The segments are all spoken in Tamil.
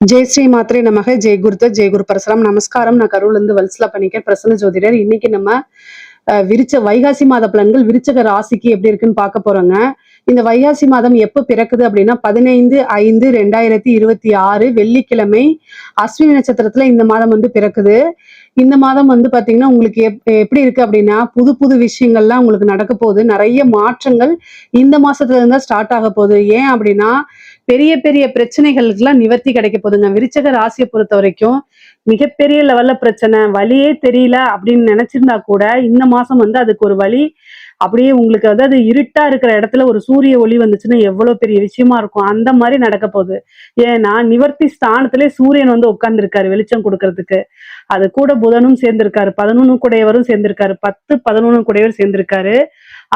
ஜெய் ஸ்ரீ மாத்ரே நமக. ஜெய் குருதத், ஜெய் குரு பரசுராம். நமஸ்காரம். நான் கரூர்ல இருந்து வல்சலா பண்ணிக்க பிரசன்ன ஜோதிடர். இன்னைக்கு நம்ம வைகாசி மாத பலன்கள் விருச்சக ராசிக்கு எப்படி இருக்குன்னு பார்க்க போறோங்க. இந்த வைகாசி மாதம் எப்ப பிறக்குது அப்படின்னா 15/5/2026 வெள்ளிக்கிழமை அஸ்வினி நட்சத்திரத்துல இந்த மாதம் வந்து பிறக்குது. இந்த மாதம் வந்து பாத்தீங்கன்னா உங்களுக்கு எப்படி இருக்கு அப்படின்னா புது புது விஷயங்கள்லாம் உங்களுக்கு நடக்க போகுது. நிறைய மாற்றங்கள் இந்த மாசத்துல இருந்தா ஸ்டார்ட் ஆக போகுது. ஏன் அப்படின்னா பெரிய பெரிய பிரச்சனைகளுக்கெல்லாம் நிவர்த்தி கிடைக்க போகுதுங்க. விருச்சக ராசியை பொறுத்த வரைக்கும் மிகப்பெரிய லெவல்ல பிரச்சனை, வழியே தெரியல அப்படின்னு நினைச்சிருந்தா கூட இந்த மாசம் வந்து அதுக்கு ஒரு வழி அப்படியே உங்களுக்கு, அதாவது இருட்டா இருக்கிற இடத்துல ஒரு சூரிய ஒளி வந்துச்சுன்னா எவ்வளவு பெரிய விஷயமா இருக்கும், அந்த மாதிரி நடக்க போகுது. ஏன்னா நிவர்த்தி ஸ்தானத்திலே சூரியன் வந்து உட்கார்ந்து இருக்காரு வெளிச்சம் கொடுக்கறதுக்கு. அது கூட புதனும் சேர்ந்திருக்காரு, 11 கூடையவரும் சேர்ந்திருக்காரு, 10 11 கூடையவர் சேர்ந்திருக்காரு.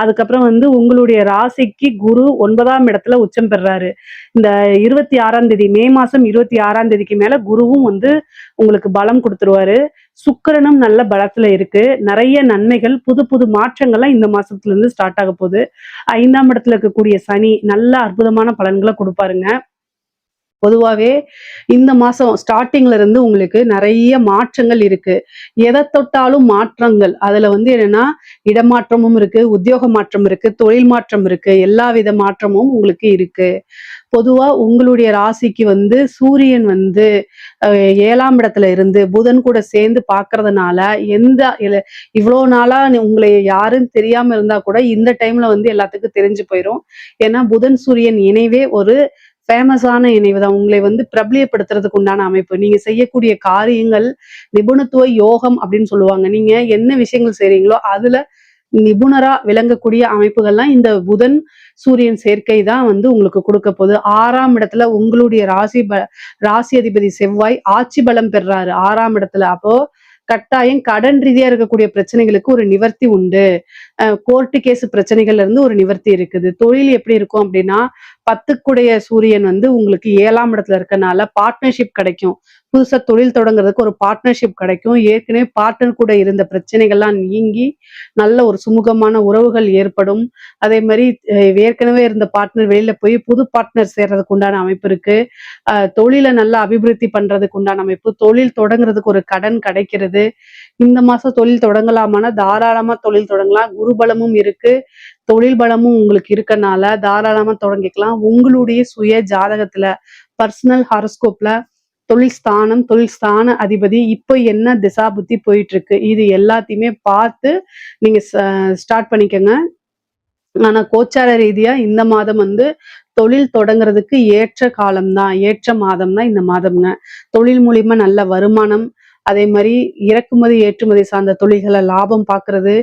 அதுக்கப்புறம் வந்து உங்களுடைய ராசிக்கு குரு 9ஆம் இடத்துல உச்சம் பெறாரு. இந்த 26ஆம் தேதி, மே மாசம் 26ஆம் தேதிக்கு மேல குருவும் வந்து உங்களுக்கு பலம் கொடுத்துருவாரு. சுக்கிரனும் நல்ல பலத்துல இருக்கு. நிறைய நன்மைகள், புது புது மாற்றங்கள்லாம் இந்த மாசத்துல இருந்து ஸ்டார்ட் ஆக போகுது. 5ஆம் இடத்துல இருக்கக்கூடிய சனி நல்ல அற்புதமான பலன்களை கொடுப்பாருங்க. பொதுவாவே இந்த மாசம் ஸ்டார்டிங்ல இருந்து உங்களுக்கு நிறைய மாற்றங்கள் இருக்கு. எதை தொட்டாலும் மாற்றங்கள். அதுல வந்து என்னன்னா இடமாற்றமும் இருக்கு, உத்தியோக மாற்றம் இருக்கு, தொழில் மாற்றம் இருக்கு, எல்லா வித மாற்றமும் உங்களுக்கு இருக்கு. பொதுவா உங்களுடைய ராசிக்கு வந்து சூரியன் வந்து 7ஆம் இடத்துல இருந்து புதன் கூட சேர்ந்து பாக்குறதுனால இவ்வளவு நாளா உங்களை யாரும் தெரியாம இருந்தா கூட இந்த டைம்ல வந்து எல்லாத்துக்கும் தெரிஞ்சு போயிடும். ஏன்னா புதன் சூரியன் இணைவே ஒரு ஃபேமஸான இணைவு தான். உங்களை வந்து பிரபலியப்படுத்துறதுக்கு உண்டான அமைப்பு. நீங்க செய்யக்கூடிய காரியங்கள் நிபுணத்துவ யோகம் அப்படின்னு சொல்லுவாங்க. நீங்க என்ன விஷயங்கள் செய்றீங்களோ அதுல நிபுணரா விளங்கக்கூடிய அமைப்புகள்லாம் இந்த புதன் சூரியன் சேர்க்கை தான் வந்து உங்களுக்கு கொடுக்க போகுது. 6ஆம் இடத்துல உங்களுடைய ராசி அதிபதி செவ்வாய் ஆட்சி பலம் பெறாரு 6ஆம் இடத்துல. அப்போ கட்டாயம் கடன் ரீதியா இருக்கக்கூடிய பிரச்சனைகளுக்கு ஒரு நிவர்த்தி உண்டு. கோர்ட்டு கேஸ் பிரச்சனைகள்ல இருந்து ஒரு நிவர்த்தி இருக்குது. தொழில் எப்படி இருக்கும் அப்படின்னா 10 சூரியன் வந்து உங்களுக்கு 7ஆம் இடத்துல இருக்கனால பார்ட்னர்ஷிப் கிடைக்கும். புதுசா தொழில் தொடங்குறதுக்கு ஒரு பார்ட்னர்ஷிப் கிடைக்கும். ஏற்கனவே பார்ட்னர் கூட இருந்த பிரச்சனைகள்லாம் நீங்கி நல்ல ஒரு சுமூகமான உறவுகள் ஏற்படும். அதே மாதிரி ஏற்கனவே இருந்த பார்ட்னர் வெளியில போய் புது பார்ட்னர் சேர்றதுக்கு உண்டான அமைப்பு இருக்கு. தொழிலை நல்லா அபிவிருத்தி பண்றதுக்கு உண்டான அமைப்பு, தொழில் தொடங்குறதுக்கு ஒரு கடன் கிடைக்கிறது. இந்த மாசம் தொழில் தொடங்கலாமான்னா தாராளமா தொழில் தொடங்கலாம். குரு பலமும் இருக்கு, தொழில் பலமும் உங்களுக்கு இருக்கனால தாராளமா தொடங்கிக்கலாம். உங்களுடைய சுய ஜாதகத்துல பர்சனல் ஹாரோஸ்கோப்ல தொழில் ஸ்தான அதிபதி இப்போ என்ன திசா புத்தி போயிட்டு இருக்கு, இது எல்லாத்தையுமே பார்த்து நீங்க ஸ்டார்ட் பண்ணிக்கோங்க. ஆனா கோச்சார ரீதியா இந்த மாதம் வந்து தொழில் தொடங்குறதுக்கு ஏற்ற காலம்தான், ஏற்ற மாதம் தான் இந்த மாதம்ங்க. தொழில் மூலியமா நல்ல வருமானம், அதே மாதிரி இறக்குமதி ஏற்றுமதி சார்ந்த தொழில்களை லாபம் பார்க்கறது,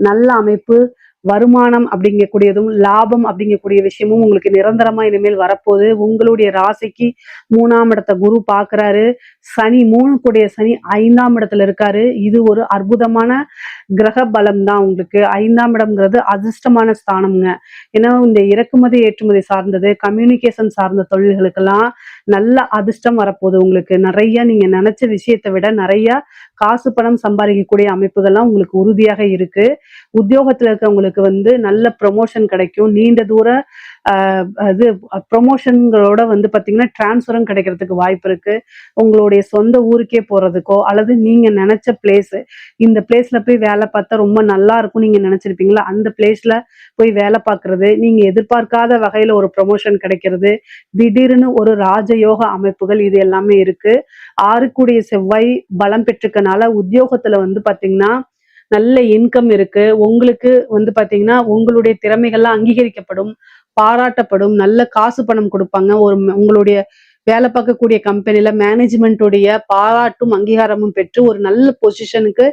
நல்ல அமைப்பு, வருமானம் அப்படிங்கக்கூடியதும் லாபம் அப்படிங்கக்கூடிய விஷயமும் உங்களுக்கு நிரந்தரமா இனிமேல் வரப்போகுது. உங்களுடைய ராசிக்கு 3ஆம் இடத்தை குரு பாக்குறாரு. சனி 3 சனி 5ஆம் இடத்துல இருக்காரு. இது ஒரு அற்புதமான கிரக பலம் தான் உங்களுக்கு. 5ஆம் இடம்ங்கிறது அதிர்ஷ்டமான ஸ்தானம்ங்க. ஏன்னா இந்த இறக்குமதி ஏற்றுமதி சார்ந்தது, கம்யூனிகேஷன் சார்ந்த தொழில்களுக்கெல்லாம் நல்ல அதிர்ஷ்டம் வரப்போகுது. உங்களுக்கு நிறைய நீங்க நினைச்ச விஷயத்தை விட நிறைய காசு பணம் சம்பாதிக்கக்கூடிய அமைப்புகள்லாம் உங்களுக்கு உறுதியாக இருக்கு. உத்தியோகத்துல இருக்கவங்களுக்கு வந்து நல்ல ப்ரொமோஷன் கிடைக்கும். நீண்ட தூர இது ப்ரொமோஷன்களோட வந்து பாத்தீங்கன்னா டிரான்ஸ்ஃபரும் கிடைக்கிறதுக்கு வாய்ப்பு இருக்கு. உங்களுடைய சொந்த ஊருக்கே போறதுக்கோ அல்லது நீங்க நினைச்ச பிளேஸ், இந்த பிளேஸ்ல போய் வேலை பார்த்தா ரொம்ப நல்லா இருக்கும் நீங்க நினைச்சிருப்பீங்களா, அந்த பிளேஸ்ல போய் வேலை பார்க்கறது, நீங்க எதிர்பார்க்காத வகையில ஒரு ப்ரொமோஷன் கிடைக்கிறது, திடீர்னு ஒரு ராஜயோக அமைப்புகள், இது எல்லாமே இருக்கு. 6 செவ்வாய் பலம் பெற்றுக்கனால உத்தியோகத்துல வந்து பாத்தீங்கன்னா நல்ல இன்கம் இருக்கு. உங்களுக்கு வந்து பாத்தீங்கன்னா உங்களுடைய திறமைகள்லாம் அங்கீகரிக்கப்படும், பாராட்டப்படும், நல்ல காசு பணம் கொடுப்பாங்க. உங்களுடைய வேலை பார்க்கக்கூடிய கம்பெனில மேனேஜ்மெண்ட்டுடைய பாராட்டும் அங்கீகாரமும் பெற்று ஒரு நல்ல பொசிஷனுக்கு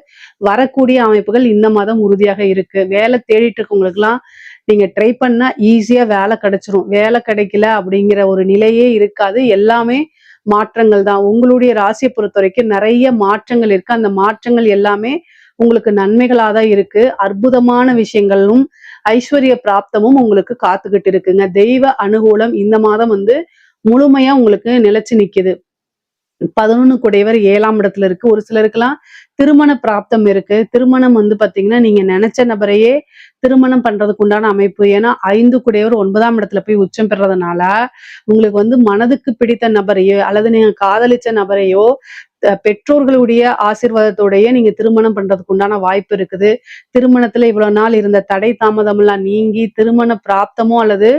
வரக்கூடிய அமைப்புகள் இந்த மாதம் உறுதியாக இருக்கு. வேலை தேடிட்டு இருக்கவங்களுக்குலாம் நீங்க ட்ரை பண்ணா ஈஸியா வேலை கிடைச்சிரும். வேலை கிடைக்கல அப்படிங்கிற ஒரு நிலையே இருக்காது. எல்லாமே மாற்றங்கள் தான். உங்களுடைய ராசியை பொறுத்த வரைக்கும் நிறைய மாற்றங்கள் இருக்கு. அந்த மாற்றங்கள் எல்லாமே உங்களுக்கு நன்மைகளாதான் இருக்கு. அற்புதமான விஷயங்களும் ஐஸ்வர்ய பிராப்தமும் உங்களுக்கு காத்துக்கிட்டு இருக்குங்க. தெய்வ அனுகூலம் இந்த மாதம் வந்து முழுமையா உங்களுக்கு நிலைச்சு நிக்குது. 11 7ஆம் இடத்துல இருக்கு. ஒரு சிலருக்கெல்லாம் திருமண பிராப்தம் இருக்கு. திருமணம் வந்து பாத்தீங்கன்னா நீங்க நினைச்ச நபரையே திருமணம் பண்றதுக்கு உண்டான அமைப்பு. ஏன்னா 5 கூடையவர் 9ஆம் இடத்துல போய் உச்சம் பெறதுனால, உங்களுக்கு வந்து மனதுக்கு பிடித்த நபரையோ, அல்லது நீங்க காதலிச்ச நபரையோ, பெற்றோர்களுடைய ஆசீர்வாதத்தோடயே நீங்க திருமணம் பண்றதுக்கு உண்டான வாய்ப்பு இருக்குது. திருமணத்துல இவ்வளவு நாள் இருந்த தடை தாமதம்லாம் நீங்கி, திருமண பிராப்தமோ அல்லது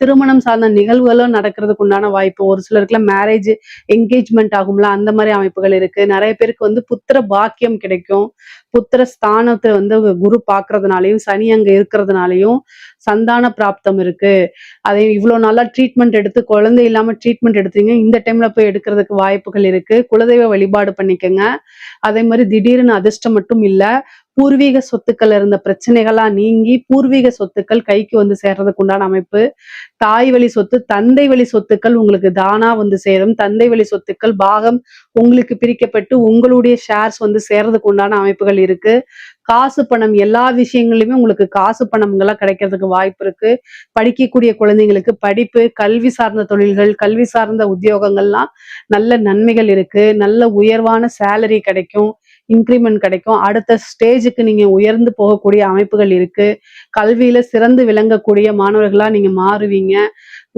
திருமணம் சார்ந்த நிகழ்வுகளும் நடக்கிறதுக்கு உண்டான வாய்ப்பு. ஒரு சிலருக்குலாம் மேரேஜ் என்கேஜ்மெண்ட் ஆகும்ல, அந்த மாதிரி அமைப்புகள் இருக்கு. நிறைய பேருக்கு வந்து புத்திர பாக்கியம் கிடைக்கும். புத்திர ஸ்தானத்தை வந்து குரு பார்க்கறதுனாலயும், சனி அங்க இருக்கிறதுனாலயும் சந்தான பிராப்தம் இருக்கு. அதை இவ்வளவு நாளா ட்ரீட்மெண்ட் எடுத்து குழந்தை இல்லாம ட்ரீட்மெண்ட் எடுத்தீங்க, இந்த டைம்ல போய் எடுக்கிறதுக்கு வாய்ப்புகள் இருக்கு. குலதெய்வ வழிபாடு பண்ணிக்கங்க. அதே மாதிரி திடீர்னு அதிர்ஷ்டம் மட்டும் இல்ல, பூர்வீக சொத்துக்கள் இருந்த பிரச்சனைகளா நீங்கி பூர்வீக சொத்துக்கள் கைக்கு வந்து சேர்றதுக்கு உண்டான அமைப்பு. தாய் வழி சொத்து, தந்தை வழி சொத்துக்கள் உங்களுக்கு தானா வந்து சேரும். தந்தை வழி சொத்துக்கள் பாகம் உங்களுக்கு பிரிக்கப்பட்டு உங்களுடைய ஷேர்ஸ் வந்து சேர்றதுக்கு உண்டான அமைப்புகள் இருக்கு. காசு பணம் எல்லா விஷயங்களையுமே உங்களுக்கு காசு பணம்கள்லாம் கிடைக்கிறதுக்கு வாய்ப்பு இருக்கு. படிக்கக்கூடிய குழந்தைங்களுக்கு படிப்பு, கல்வி சார்ந்த தொழில்கள், கல்வி சார்ந்த உத்தியோகங்கள்லாம் நல்ல நன்மைகள் இருக்கு. நல்ல உயர்வான சேலரி கிடைக்கும், இன்கிரிமெண்ட் கிடைக்கும். அடுத்த ஸ்டேஜுக்கு நீங்க உயர்ந்து போகக்கூடிய அமைப்புகள் இருக்கு. கல்வியில சிறந்து விளங்கக்கூடிய மாணவர்களா நீங்க மாறுவீங்க.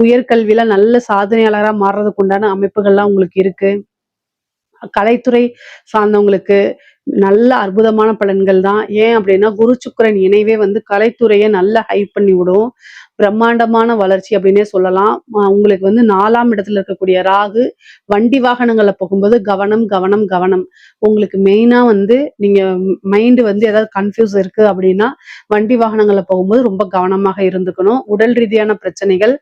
உயர்கல்வியில நல்ல சாதனையாளரா மாறுறதுக்கு உண்டான அமைப்புகள்லாம் உங்களுக்கு இருக்கு. கலைத்துறை சார்ந்தவங்களுக்கு நல்ல அற்புதமான பலன்கள் தான். ஏன் அப்படின்னா குரு சுக்கிரன் இணைவே வந்து கலைத்துறையை நல்லா ஹைப் பண்ணி விடும். பிரம்மாண்டமான வளர்ச்சி அப்படின்னே சொல்லலாம். உங்களுக்கு வந்து 4ஆம் இடத்துல இருக்கக்கூடிய ராகு வண்டி வாகனங்கள்ல போகும்போது கவனம் கவனம் கவனம். உங்களுக்கு மெயினா வந்து நீங்க மைண்ட் வந்து ஏதாவது கன்ஃபியூஸ் இருக்கு அப்படின்னா வண்டி வாகனங்கள்ல போகும்போது ரொம்ப கவனமாக இருந்துக்கணும். உடல் ரீதியான பிரச்சனைகள்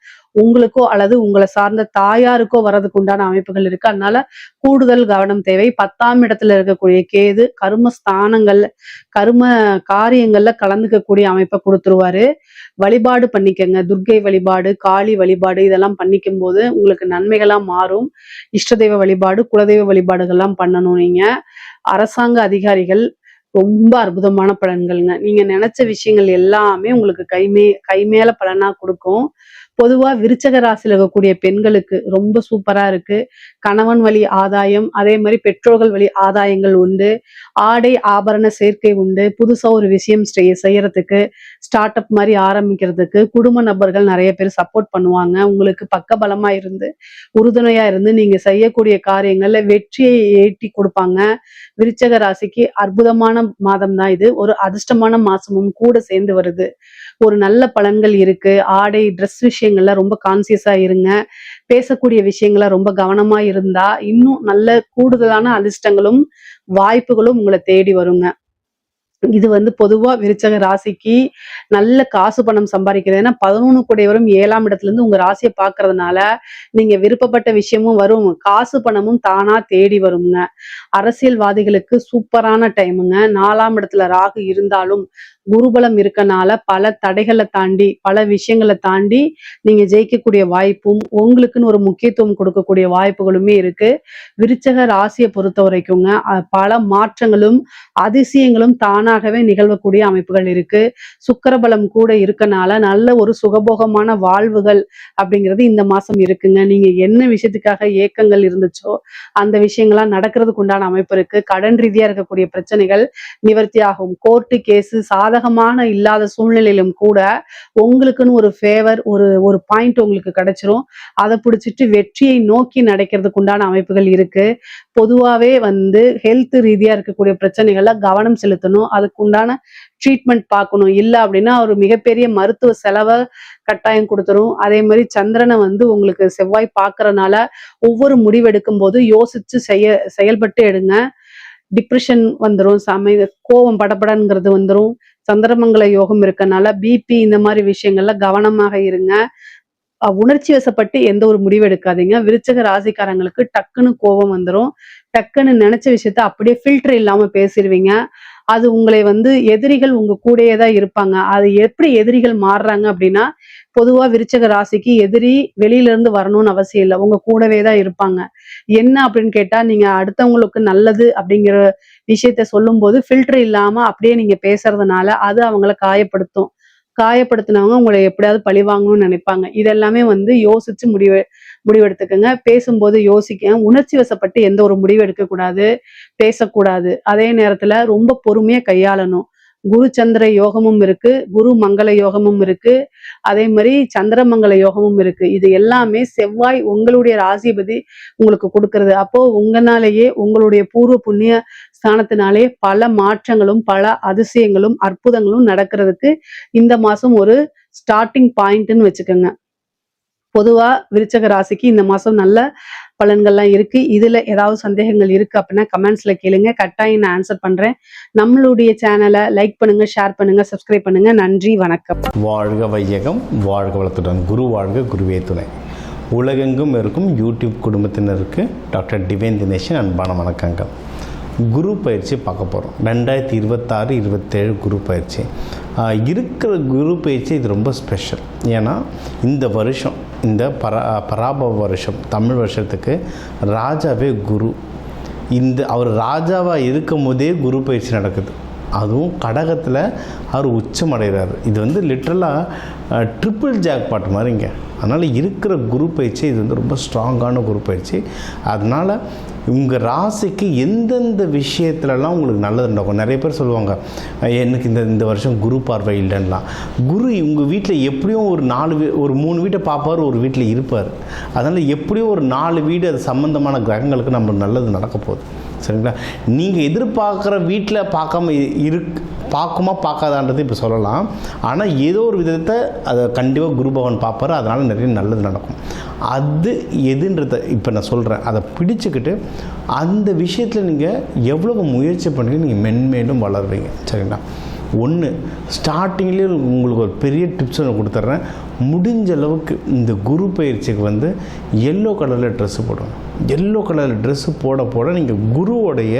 உங்களுக்கோ அல்லது உங்களை சார்ந்த தாயாருக்கோ வர்றதுக்கு உண்டான அமைப்புகள் இருக்கு. அதனால கூடுதல் கவனம் தேவை. 10ஆம் இடத்துல இருக்கக்கூடிய கேது கர்ம ஸ்தானங்கள், கர்ம காரியங்கள்ல கலந்துக்கக்கூடிய அமைப்பை கொடுத்துருவாரு. வழிபாடு பண்ணிக்கங்க. துர்க்கை வழிபாடு, காளி வழிபாடு இதெல்லாம் பண்ணிக்கும் போது உங்களுக்கு நன்மைகளா மாறும். இஷ்ட தெய்வ வழிபாடு, குலதெய்வ வழிபாடுகள்லாம் பண்ணணும் நீங்க. அரசாங்க அதிகாரிகள் ரொம்ப அற்புதமான பலன்கள்ங்க. நீங்க நினைச்ச விஷயங்கள் எல்லாமே உங்களுக்கு கைமேல பலனா கொடுக்கும். பொதுவா விருச்சக ராசியில இருக்கக்கூடிய பெண்களுக்கு ரொம்ப சூப்பரா இருக்கு. கணவன் வழி ஆதாயம், அதே மாதிரி பெற்றோர்கள் வழி ஆதாயங்கள் உண்டு. ஆடை ஆபரண சேர்க்கை உண்டு. புதுசா ஒரு விஷயம் செய்யறதுக்கு, ஸ்டார்ட் அப் மாதிரி ஆரம்பிக்கிறதுக்கு குடும்ப நபர்கள் நிறைய பேர் சப்போர்ட் பண்ணுவாங்க. உங்களுக்கு பக்கபலமா இருந்து உறுதுணையா இருந்து நீங்க செய்யக்கூடிய காரியங்கள்ல வெற்றியை ஏற்றி கொடுப்பாங்க. விருச்சக ராசிக்கு அற்புதமான மாதம் தான் இது. ஒரு அதிர்ஷ்டமான மாசமும் கூட சேர்ந்து வருது. ஒரு நல்ல பலன்கள் இருக்கு. ஆடை ட்ரெஸ் விஷயங்கள்ல ரொம்ப கான்சியஸா இருங்க. பேசக்கூடிய விஷயங்கள ரொம்ப கவனமா இருந்தா இன்னும் நல்ல கூடுதலான அதிர்ஷ்டங்களும் வாய்ப்புகளும் உங்களை தேடி வருங்க. இது வந்து பொதுவா விருச்சக ராசிக்கு நல்ல காசு பணம் சம்பாதிக்கிறது. ஏன்னா 11 கூடையவரும் 7ஆம் இடத்துல இருந்து உங்க ராசியை பார்க்கறதுனால நீங்க விருப்பப்பட்ட விஷயமும் வரும், காசு பணமும் தானா தேடி வருங்க. அரசியல்வாதிகளுக்கு சூப்பரான டைமுங்க. 4ஆம் இடத்துல ராகு இருந்தாலும் குருபலம் இருக்கனால பல தடைகளை தாண்டி பல விஷயங்களை தாண்டி நீங்க ஜெயிக்கக்கூடிய வாய்ப்பும் உங்களுக்குன்னு ஒரு முக்கியத்துவம் கொடுக்கக்கூடிய வாய்ப்புகளுமே இருக்கு. விருச்சக ராசியை பொறுத்த வரைக்குங்க பல மாற்றங்களும் அதிசயங்களும் தானாகவே நிகழக்கூடிய அமைப்புகள் இருக்கு. சுக்கிரபலம் கூட இருக்கனால நல்ல ஒரு சுகபோகமான வாழ்வுகள் அப்படிங்கிறது இந்த மாசம் இருக்குங்க. நீங்க என்ன விஷயத்துக்காக ஏக்கங்கள் இருந்துச்சோ அந்த விஷயங்கள்லாம் நடக்கிறதுக்கு உண்டான அமைப்பு இருக்கு. கடன் ரீதியா இருக்கக்கூடிய பிரச்சனைகள் நிவர்த்தி ஆகும். கோர்ட்டு கேஸ் சாதகமான இல்லாத சூழ்நிலையிலும் கூட உங்களுக்குன்னு ஒரு ஃபேவர் ஒரு பாயிண்ட் உங்களுக்கு கிடைச்சிரும். அதை பிடிச்சிட்டு வெற்றியை நோக்கி நடக்கிறதுக்கு உண்டான அமைப்புகள் இருக்கு. பொதுவாவே வந்து ஹெல்த் ரீதியா இருக்கக்கூடிய பிரச்சனைகள்ல கவனம் செலுத்தணும். அதுக்கு உண்டான ட்ரீட்மெண்ட் பார்க்கணும். இல்ல அப்படின்னா ஒரு மிகப்பெரிய மருத்துவ செலவை கட்டாயம் கொடுத்துரும். அதே மாதிரி சந்திரனை வந்து உங்களுக்கு செவ்வாய் பார்க்கறனால ஒவ்வொரு முடிவெடுக்கும் போது யோசிச்சு செயல்பட்டு எடுங்க. டிப்ரெஷன் வந்துடும். கோவம் படபடங்கிறது வந்துடும். சந்திரமங்கல யோகம் இருக்கனால பிபி இந்த மாதிரி விஷயங்கள்ல கவனமாக இருங்க. உணர்ச்சி வசப்பட்டு எந்த ஒரு முடிவு எடுக்காதீங்க. விருச்சக ராசிக்காரங்களுக்கு டக்குன்னு கோபம் வந்துடும். டக்குன்னு நினைச்ச விஷயத்த அப்படியே ஃபில்டர் இல்லாம பேசிடுவீங்க. அது உங்களை வந்து எதிரிகள் உங்க கூடயே தான் இருப்பாங்க. அது எப்படி எதிரிகள் மாறுறாங்க அப்படின்னா பொதுவா விருச்சக ராசிக்கு எதிரி வெளியில இருந்து வரணும்னு அவசியம் இல்லை, உங்க கூடவே தான் இருப்பாங்க. என்ன அப்படின்னு கேட்டா நீங்க அடுத்தவங்களுக்கு நல்லது அப்படிங்கிற விஷயத்த சொல்லும் போது ஃபில்டர் இல்லாம அப்படியே நீங்க பேசுறதுனால அது அவங்கள காயப்படுத்தும். காயப்படுத்தினவங்க உங்களை எப்படியாவது பழி வாங்கணும்னு நினைப்பாங்க. இதெல்லாமே வந்து யோசிச்சு முடிவெடுத்துக்கங்க. பேசும்போது யோசிக்க, உணர்ச்சி வசப்பட்டு எந்த ஒரு முடிவு எடுக்க கூடாது, பேசக்கூடாது. அதே நேரத்துல ரொம்ப பொறுமையா கையாளணும். குரு சந்திர யோகமும் இருக்கு, குரு மங்கள யோகமும் இருக்கு, அதே மாதிரி சந்திரமங்கல யோகமும் இருக்கு. இது எல்லாமே செவ்வாய் உங்களுடைய ராசிபதி உங்களுக்கு கொடுக்கறது. அப்போ உங்களாலேயே உங்களுடைய பூர்வ புண்ணிய ஸ்தானத்தினாலே பல மாற்றங்களும் பல அதிசயங்களும் அற்புதங்களும் நடக்கிறதுக்கு இந்த மாசம் ஒரு ஸ்டார்டிங் பாயிண்ட்னு வச்சுக்கோங்க. பொதுவா விருச்சக ராசிக்கு இந்த மாசம் நல்ல பலன்கள்லாம் இருக்கு. இதுல ஏதாவது சந்தேகங்கள் இருக்கு அப்படின்னா கமெண்ட்ஸ்ல கேளுங்க, கட்டாயம் நான் ஆன்சர் பண்றேன். நம்மளுடைய சேனலை லைக் பண்ணுங்க, ஷேர் பண்ணுங்க, சப்ஸ்கிரைப் பண்ணுங்க. நன்றி, வணக்கம். வாழ்க வையகம், வாழ்க வளத்துடன். குரு வாழ்க, குருவே துணை. உலகெங்கும் இருக்கும் யூடியூப் குடும்பத்தினருக்கு டாக்டர் டிவைன் தினேஷன் அன்பான வணக்கங்கள். குரு பயிற்சி பார்க்க போகிறோம். 2026-27 குரு பயிற்சி இருக்கிற குரு பயிற்சி இது ரொம்ப ஸ்பெஷல். ஏன்னா இந்த வருஷம், இந்த பராபவ வருஷம், தமிழ் வருஷத்துக்கு ராஜாவே குரு. அவர் ராஜாவாக இருக்கும் போதே குரு பயிற்சி நடக்குது. அதுவும் கடகத்தில் அவர் உச்சமடைகிறார். இது லிட்ரலாக ட்ரிபிள் ஜாக்பாட் மாதிரிங்க. அதனால் இருக்கிற குரு பயிற்சி இது ரொம்ப ஸ்ட்ராங்கான குரு பயிற்சி. அதனால் உங்கள் ராசிக்கு எந்தெந்த விஷயத்துலலாம் உங்களுக்கு நல்லது நடக்கும். நிறைய பேர் சொல்லுவாங்க, எனக்கு இந்த வருஷம் குரு பார்வை இல்லைன்னா. குரு உங்கள் வீட்டில் எப்படியும் ஒரு 3 வீட்டை பார்ப்பார், ஒரு வீட்டில் இருப்பார். அதனால் எப்படியும் ஒரு 4 வீடு அது சம்மந்தமான கிரகங்களுக்கு நம்மளுக்கு நல்லது நடக்க போகுது. சரிங்களா? நீங்கள் எதிர்பார்க்குற வீட்டில் பார்க்குமா பார்க்காதான்றது இப்போ சொல்லலாம். ஆனால் ஏதோ ஒரு விதத்தை அதை கண்டிப்பாக குரு பகவான் பார்ப்பார். அதனால் நிறைய நல்லது நடக்கும். அது எதுன்றதை இப்போ நான் சொல்கிறேன். அதை பிடிச்சிக்கிட்டு அந்த விஷயத்தில் நீங்கள் எவ்வளோ முயற்சி பண்ணி நீங்கள் மென்மேலும் வளருவீங்க. சரிங்களா? ஒன்று, ஸ்டார்டிங்லேயே உங்களுக்கு ஒரு பெரிய டிப்ஸ் ஒன்று கொடுத்துட்றேன். முடிஞ்ச அளவுக்கு இந்த குரு பயிற்சிக்கு எல்லோ கலரில் ட்ரெஸ்ஸு போடணும். எல்லோ கலரில் ட்ரெஸ்ஸு போட நீங்கள் குருவோடைய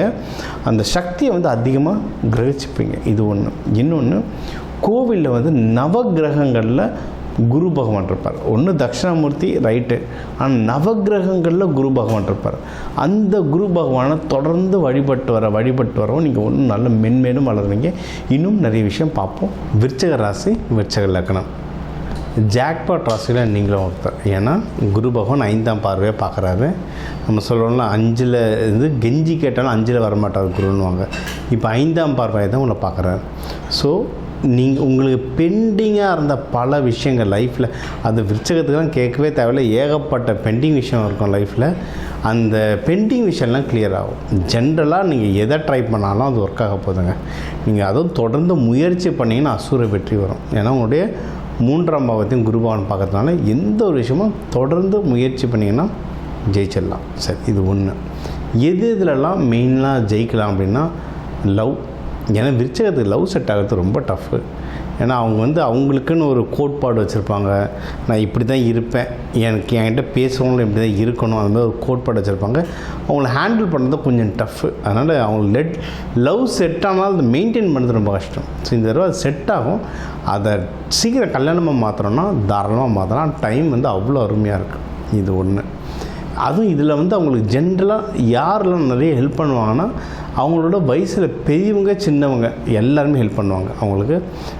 அந்த சக்தியை அதிகமாக கிரகிச்சுப்பீங்க. இது ஒன்று. இன்னொன்று, கோவிலில் நவகிரகங்களில் குரு பகவான் இருப்பார். ஒன்று தட்சிணாமூர்த்தி, ரைட்டு. ஆனால் நவகிரகங்களில் குரு பகவான் இருப்பார். அந்த குரு பகவானை தொடர்ந்து வழிபட்டு வரவும் நீங்கள் ஒன்றும் நல்ல மென்மேலும் வளருவீங்க. இன்னும் நிறைய விஷயம் பார்ப்போம். விருச்சக ராசி, விருச்சக லக்னம், ஜாக்பாட் ராசியில் நீங்களும் ஒருத்தர். ஏன்னா குரு பகவான் 5ஆம் பார்வையாக பார்க்குறாரு. நம்ம சொல்கிறோம்ல, 5ல் கெஞ்சி கேட்டாலும் 5ல் வரமாட்டார் குருன்னுவாங்க. இப்போ 5ஆம் பார்வையை தான் உங்களை பார்க்குறாரு. ஸோ உங்களுக்கு பெண்டிங்காக இருந்த பல விஷயங்கள் லைஃப்பில், அது விருச்சகத்துக்கெலாம் கேட்கவே தேவையில்லை, ஏகப்பட்ட பெண்டிங் விஷயம் இருக்கும் லைஃப்பில். அந்த பெண்டிங் விஷயம்லாம் கிளியர் ஆகும். ஜென்ரலாக நீங்கள் எதை ட்ரை பண்ணாலும் அது ஒர்க் ஆக போதுங்க. நீங்கள் அதுவும் தொடர்ந்து முயற்சி பண்ணிங்கன்னா அசூர வெற்றி வரும். ஏன்னா உங்களுடைய 3ஆம் பாவத்தையும் குரு பகவான் பார்க்கறதுனால எந்த ஒரு விஷயமும் தொடர்ந்து முயற்சி பண்ணிங்கன்னா ஜெயிச்சிடலாம். சரி, இது ஒன்று. இதிலெல்லாம் மெயினாக ஜெயிக்கலாம் அப்படின்னா லவ். ஏன்னா விருச்சகத்துக்கு லவ் செட் ஆகிறது ரொம்ப டஃப்பு. ஏன்னா அவங்க அவங்களுக்குன்னு ஒரு கோட்பாடு வச்சுருப்பாங்க. நான் இப்படி தான் இருப்பேன், என்கிட்ட பேசுகிறவங்களும் இப்படி தான் இருக்கணும், அது மாதிரி ஒரு கோட்பாடு வச்சுருப்பாங்க. அவங்கள ஹேண்டில் பண்ணுறது கொஞ்சம் டஃப்பு. அதனால் அவங்க லவ் செட் ஆனால் அது மெயின்டைன் பண்ணுறது ரொம்ப கஷ்டம். ஸோ இந்த தடவை அது செட் ஆகும். அதை சீக்கிரம் கல்யாணமாக மாற்றணும்னா தாராளமாக மாற்றலாம். டைம் அவ்வளோ அருமையாக இருக்குது. இது ஒன்று. அதுவும் இதில் அவங்களுக்கு ஜென்ரலாக யாரெல்லாம் நிறைய ஹெல்ப் பண்ணுவாங்கன்னா, அவங்களோட வயசில் பெரியவங்க சின்னவங்க எல்லாருமே ஹெல்ப் பண்ணுவாங்க அவங்களுக்கு.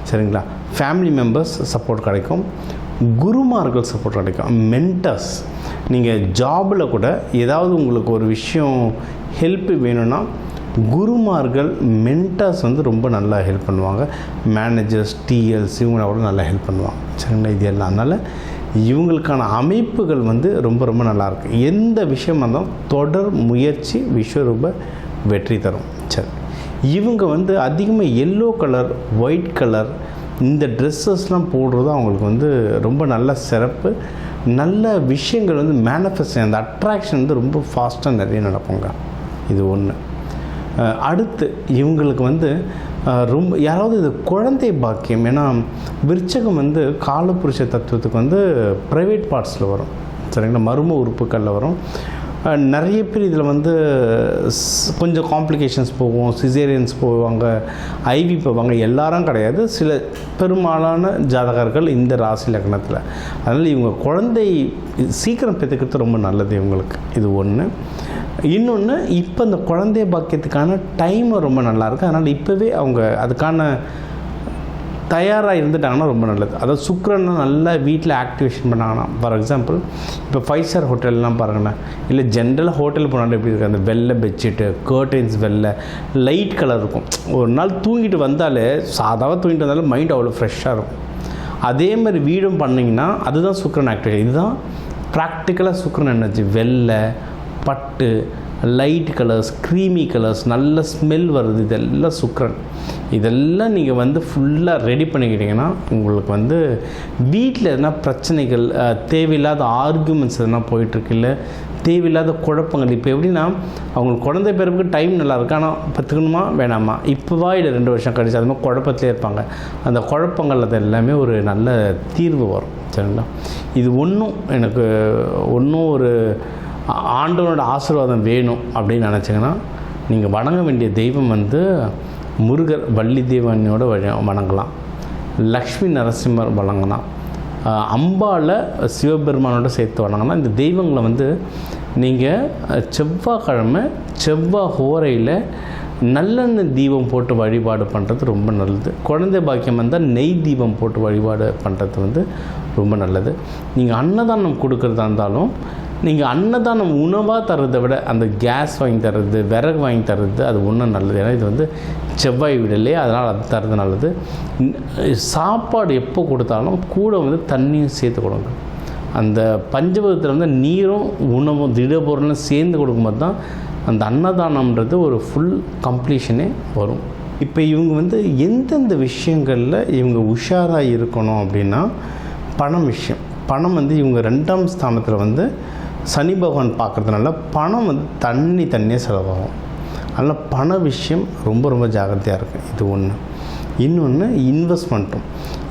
சரிங்களா? ஃபேமிலி மெம்பர்ஸ் சப்போர்ட் கிடைக்கும், குருமார்கள் சப்போர்ட் கிடைக்கும், மென்டர்ஸ். நீங்கள் ஜாபில் கூட ஏதாவது உங்களுக்கு ஒரு விஷயம் ஹெல்ப் வேணும்னா குருமார்கள், மென்டர்ஸ் ரொம்ப நல்லா ஹெல்ப் பண்ணுவாங்க. மேனேஜர்ஸ், டிஎல்ஸ் இவங்கள கூட நல்லா ஹெல்ப் பண்ணுவாங்க. சரிங்களா? இது எல்லாம். அதனால் இவங்களுக்கான அமைப்புகள் ரொம்ப ரொம்ப நல்லாயிருக்கு. எந்த விஷயமாக இருந்தாலும் தொடர் முயற்சி விஸ்வரூப வெற்றி தரும். சரி, இவங்க அதிகமாக எல்லோ கலர், ஒயிட் கலர் இந்த ட்ரெஸ்ஸஸ்லாம் போடுறது அவங்களுக்கு ரொம்ப நல்ல சிறப்பு. நல்ல விஷயங்கள் மேனிஃபெஸ்ட், அந்த அட்ராக்ஷன் ரொம்ப ஃபாஸ்ட்டாக நிறைய நடக்குங்க. இது ஒன்று. அடுத்து இவங்களுக்கு ரொம்ப யாராவது இது குழந்தை பாக்கியம். ஏன்னா விருச்சகம் காலபுருஷ தத்துவத்துக்கு ப்ரைவேட் பார்ட்ஸில் வரும். சரிங்களா? மர்ம உறுப்புகளில் வரும். நிறைய பேர் இதில் கொஞ்சம் காம்ப்ளிகேஷன்ஸ் போகும், சிசேரியன்ஸ் போவாங்க, ஐவி போவாங்க. எல்லாரும் கிடையாது, சில பெரும்பாலான ஜாதகர்கள் இந்த ராசி லக்னத்தில். அதனால் இவங்க குழந்தை சீக்கிரம் பெற்றுக்கிறது ரொம்ப நல்லது இவங்களுக்கு. இது ஒன்று. இன்னொன்று, இப்போ இந்த குழந்தை பாக்கியத்துக்கான டைம் ரொம்ப நல்லாயிருக்கு. அதனால் இப்போவே அவங்க அதுக்கான தயாராக இருந்துட்டாங்கன்னா ரொம்ப நல்லது. அதாவது சுக்கிரனை நல்லா வீட்டில் ஆக்டிவேஷன் பண்ணாங்கன்னா, ஃபார் எக்ஸாம்பிள் இப்போ 5 ஸ்டார் ஹோட்டல்லாம் பாருங்களேன், இல்லை ஜென்ரலாக ஹோட்டல் போனாலும் எப்படி இருக்குது, அந்த வெள்ளை பெட்ஷீட்டு, கர்டைன்ஸ் வெள்ளை, லைட் கலர் இருக்கும். ஒரு நாள் தூங்கிட்டு வந்தாலே, சாதாவாக தூங்கிட்டு வந்தாலும் மைண்ட் அவ்வளோ ஃப்ரெஷ்ஷாக இருக்கும். அதே மாதிரி வீடும் பண்ணிங்கன்னா அதுதான் சுக்கிரன் ஆக்டிவேஷன். இதுதான் ப்ராக்டிக்கலாக சுக்கிரன் எனர்ஜி. வெள்ளை, பட்டு, லைட் கலர்ஸ், க்ரீமி கலர்ஸ், நல்ல ஸ்மெல் வருது, இதெல்லாம் சுக்கிரன். இதெல்லாம் நீங்கள் வந்து ஃபுல்லாக ரெடி பண்ணிக்கிட்டிங்கன்னா உங்களுக்கு வந்து வீட்டில் எதனா பிரச்சனைகள், தேவையில்லாத ஆர்கியூமெண்ட்ஸ் எதனா போயிட்டுருக்கு, இல்லை தேவையில்லாத குழப்பங்கள். இப்போ எப்படின்னா அவங்களுக்கு குழந்தை பிறப்புக்கு டைம் நல்லா இருக்கு, ஆனால் பத்துக்கணுமா வேணாமா, இப்போவா இல்லை 2 வருஷம் கழிச்சு, அது மாதிரி குழப்பத்திலே இருப்பாங்க. அந்த குழப்பங்கள் அது எல்லாமே ஒரு நல்ல தீர்வு வரும். சரிங்களா? இது எனக்கு ஒரு ஆண்டவனோட ஆசீர்வாதம் வேணும் அப்படின்னு நினச்சிங்கன்னா நீங்கள் வணங்க வேண்டிய தெய்வம் வந்து முருகர், வள்ளி தேவனியோட வணங்கலாம், லக்ஷ்மி நரசிம்மர் வணங்கலாம், அம்பாவை சிவபெருமானோட சேர்த்து வணங்கலாம். இந்த தெய்வங்களை வந்து நீங்கள் செவ்வாய்க்கிழமை செவ்வாய் ஹோரையில் நல்லெண்ணெய் தீபம் போட்டு வழிபாடு பண்ணுறது ரொம்ப நல்லது. குழந்தை பாக்கியம் வந்தால் நெய் தீபம் போட்டு வழிபாடு பண்ணுறது வந்து ரொம்ப நல்லது. நீங்கள் அன்னதானம் கொடுக்குறதா இருந்தாலும் நீங்கள் அன்னதானம் உணவாக தர்றதை விட அந்த கேஸ் வாங்கி தர்றது, விறகு வாங்கி தர்றது அது ஒன்றும் நல்லது. ஏன்னா இது வந்து செவ்வாய் வீடலையே, அதனால் அது தர்றது நல்லது. சாப்பாடு எப்போ கொடுத்தாலும் கூட வந்து தண்ணியும் சேர்த்து கொடுங்க. அந்த பஞ்சபூதத்தில் வந்து நீரும் உணவும் திடப்பொருளும் சேர்ந்து கொடுக்கும்போது தான் அந்த அன்னதானம்ன்றது ஒரு ஃபுல் கம்ப்ளீஷனே வரும். இப்போ இவங்க வந்து எந்தெந்த விஷயங்களில் இவங்க உஷாராக இருக்கணும் அப்படின்னா, பணம் விஷயம். பணம் வந்து இவங்க 2ஆம் ஸ்தானத்தில் வந்து சனி பகவான் பார்க்குறதுனால பணம் வந்து தண்ணியாக செலவாகும். அதனால் பண விஷயம் ரொம்ப ரொம்ப ஜாக்கிரதையாக இருக்குது. இது ஒன்று. இன்னொன்று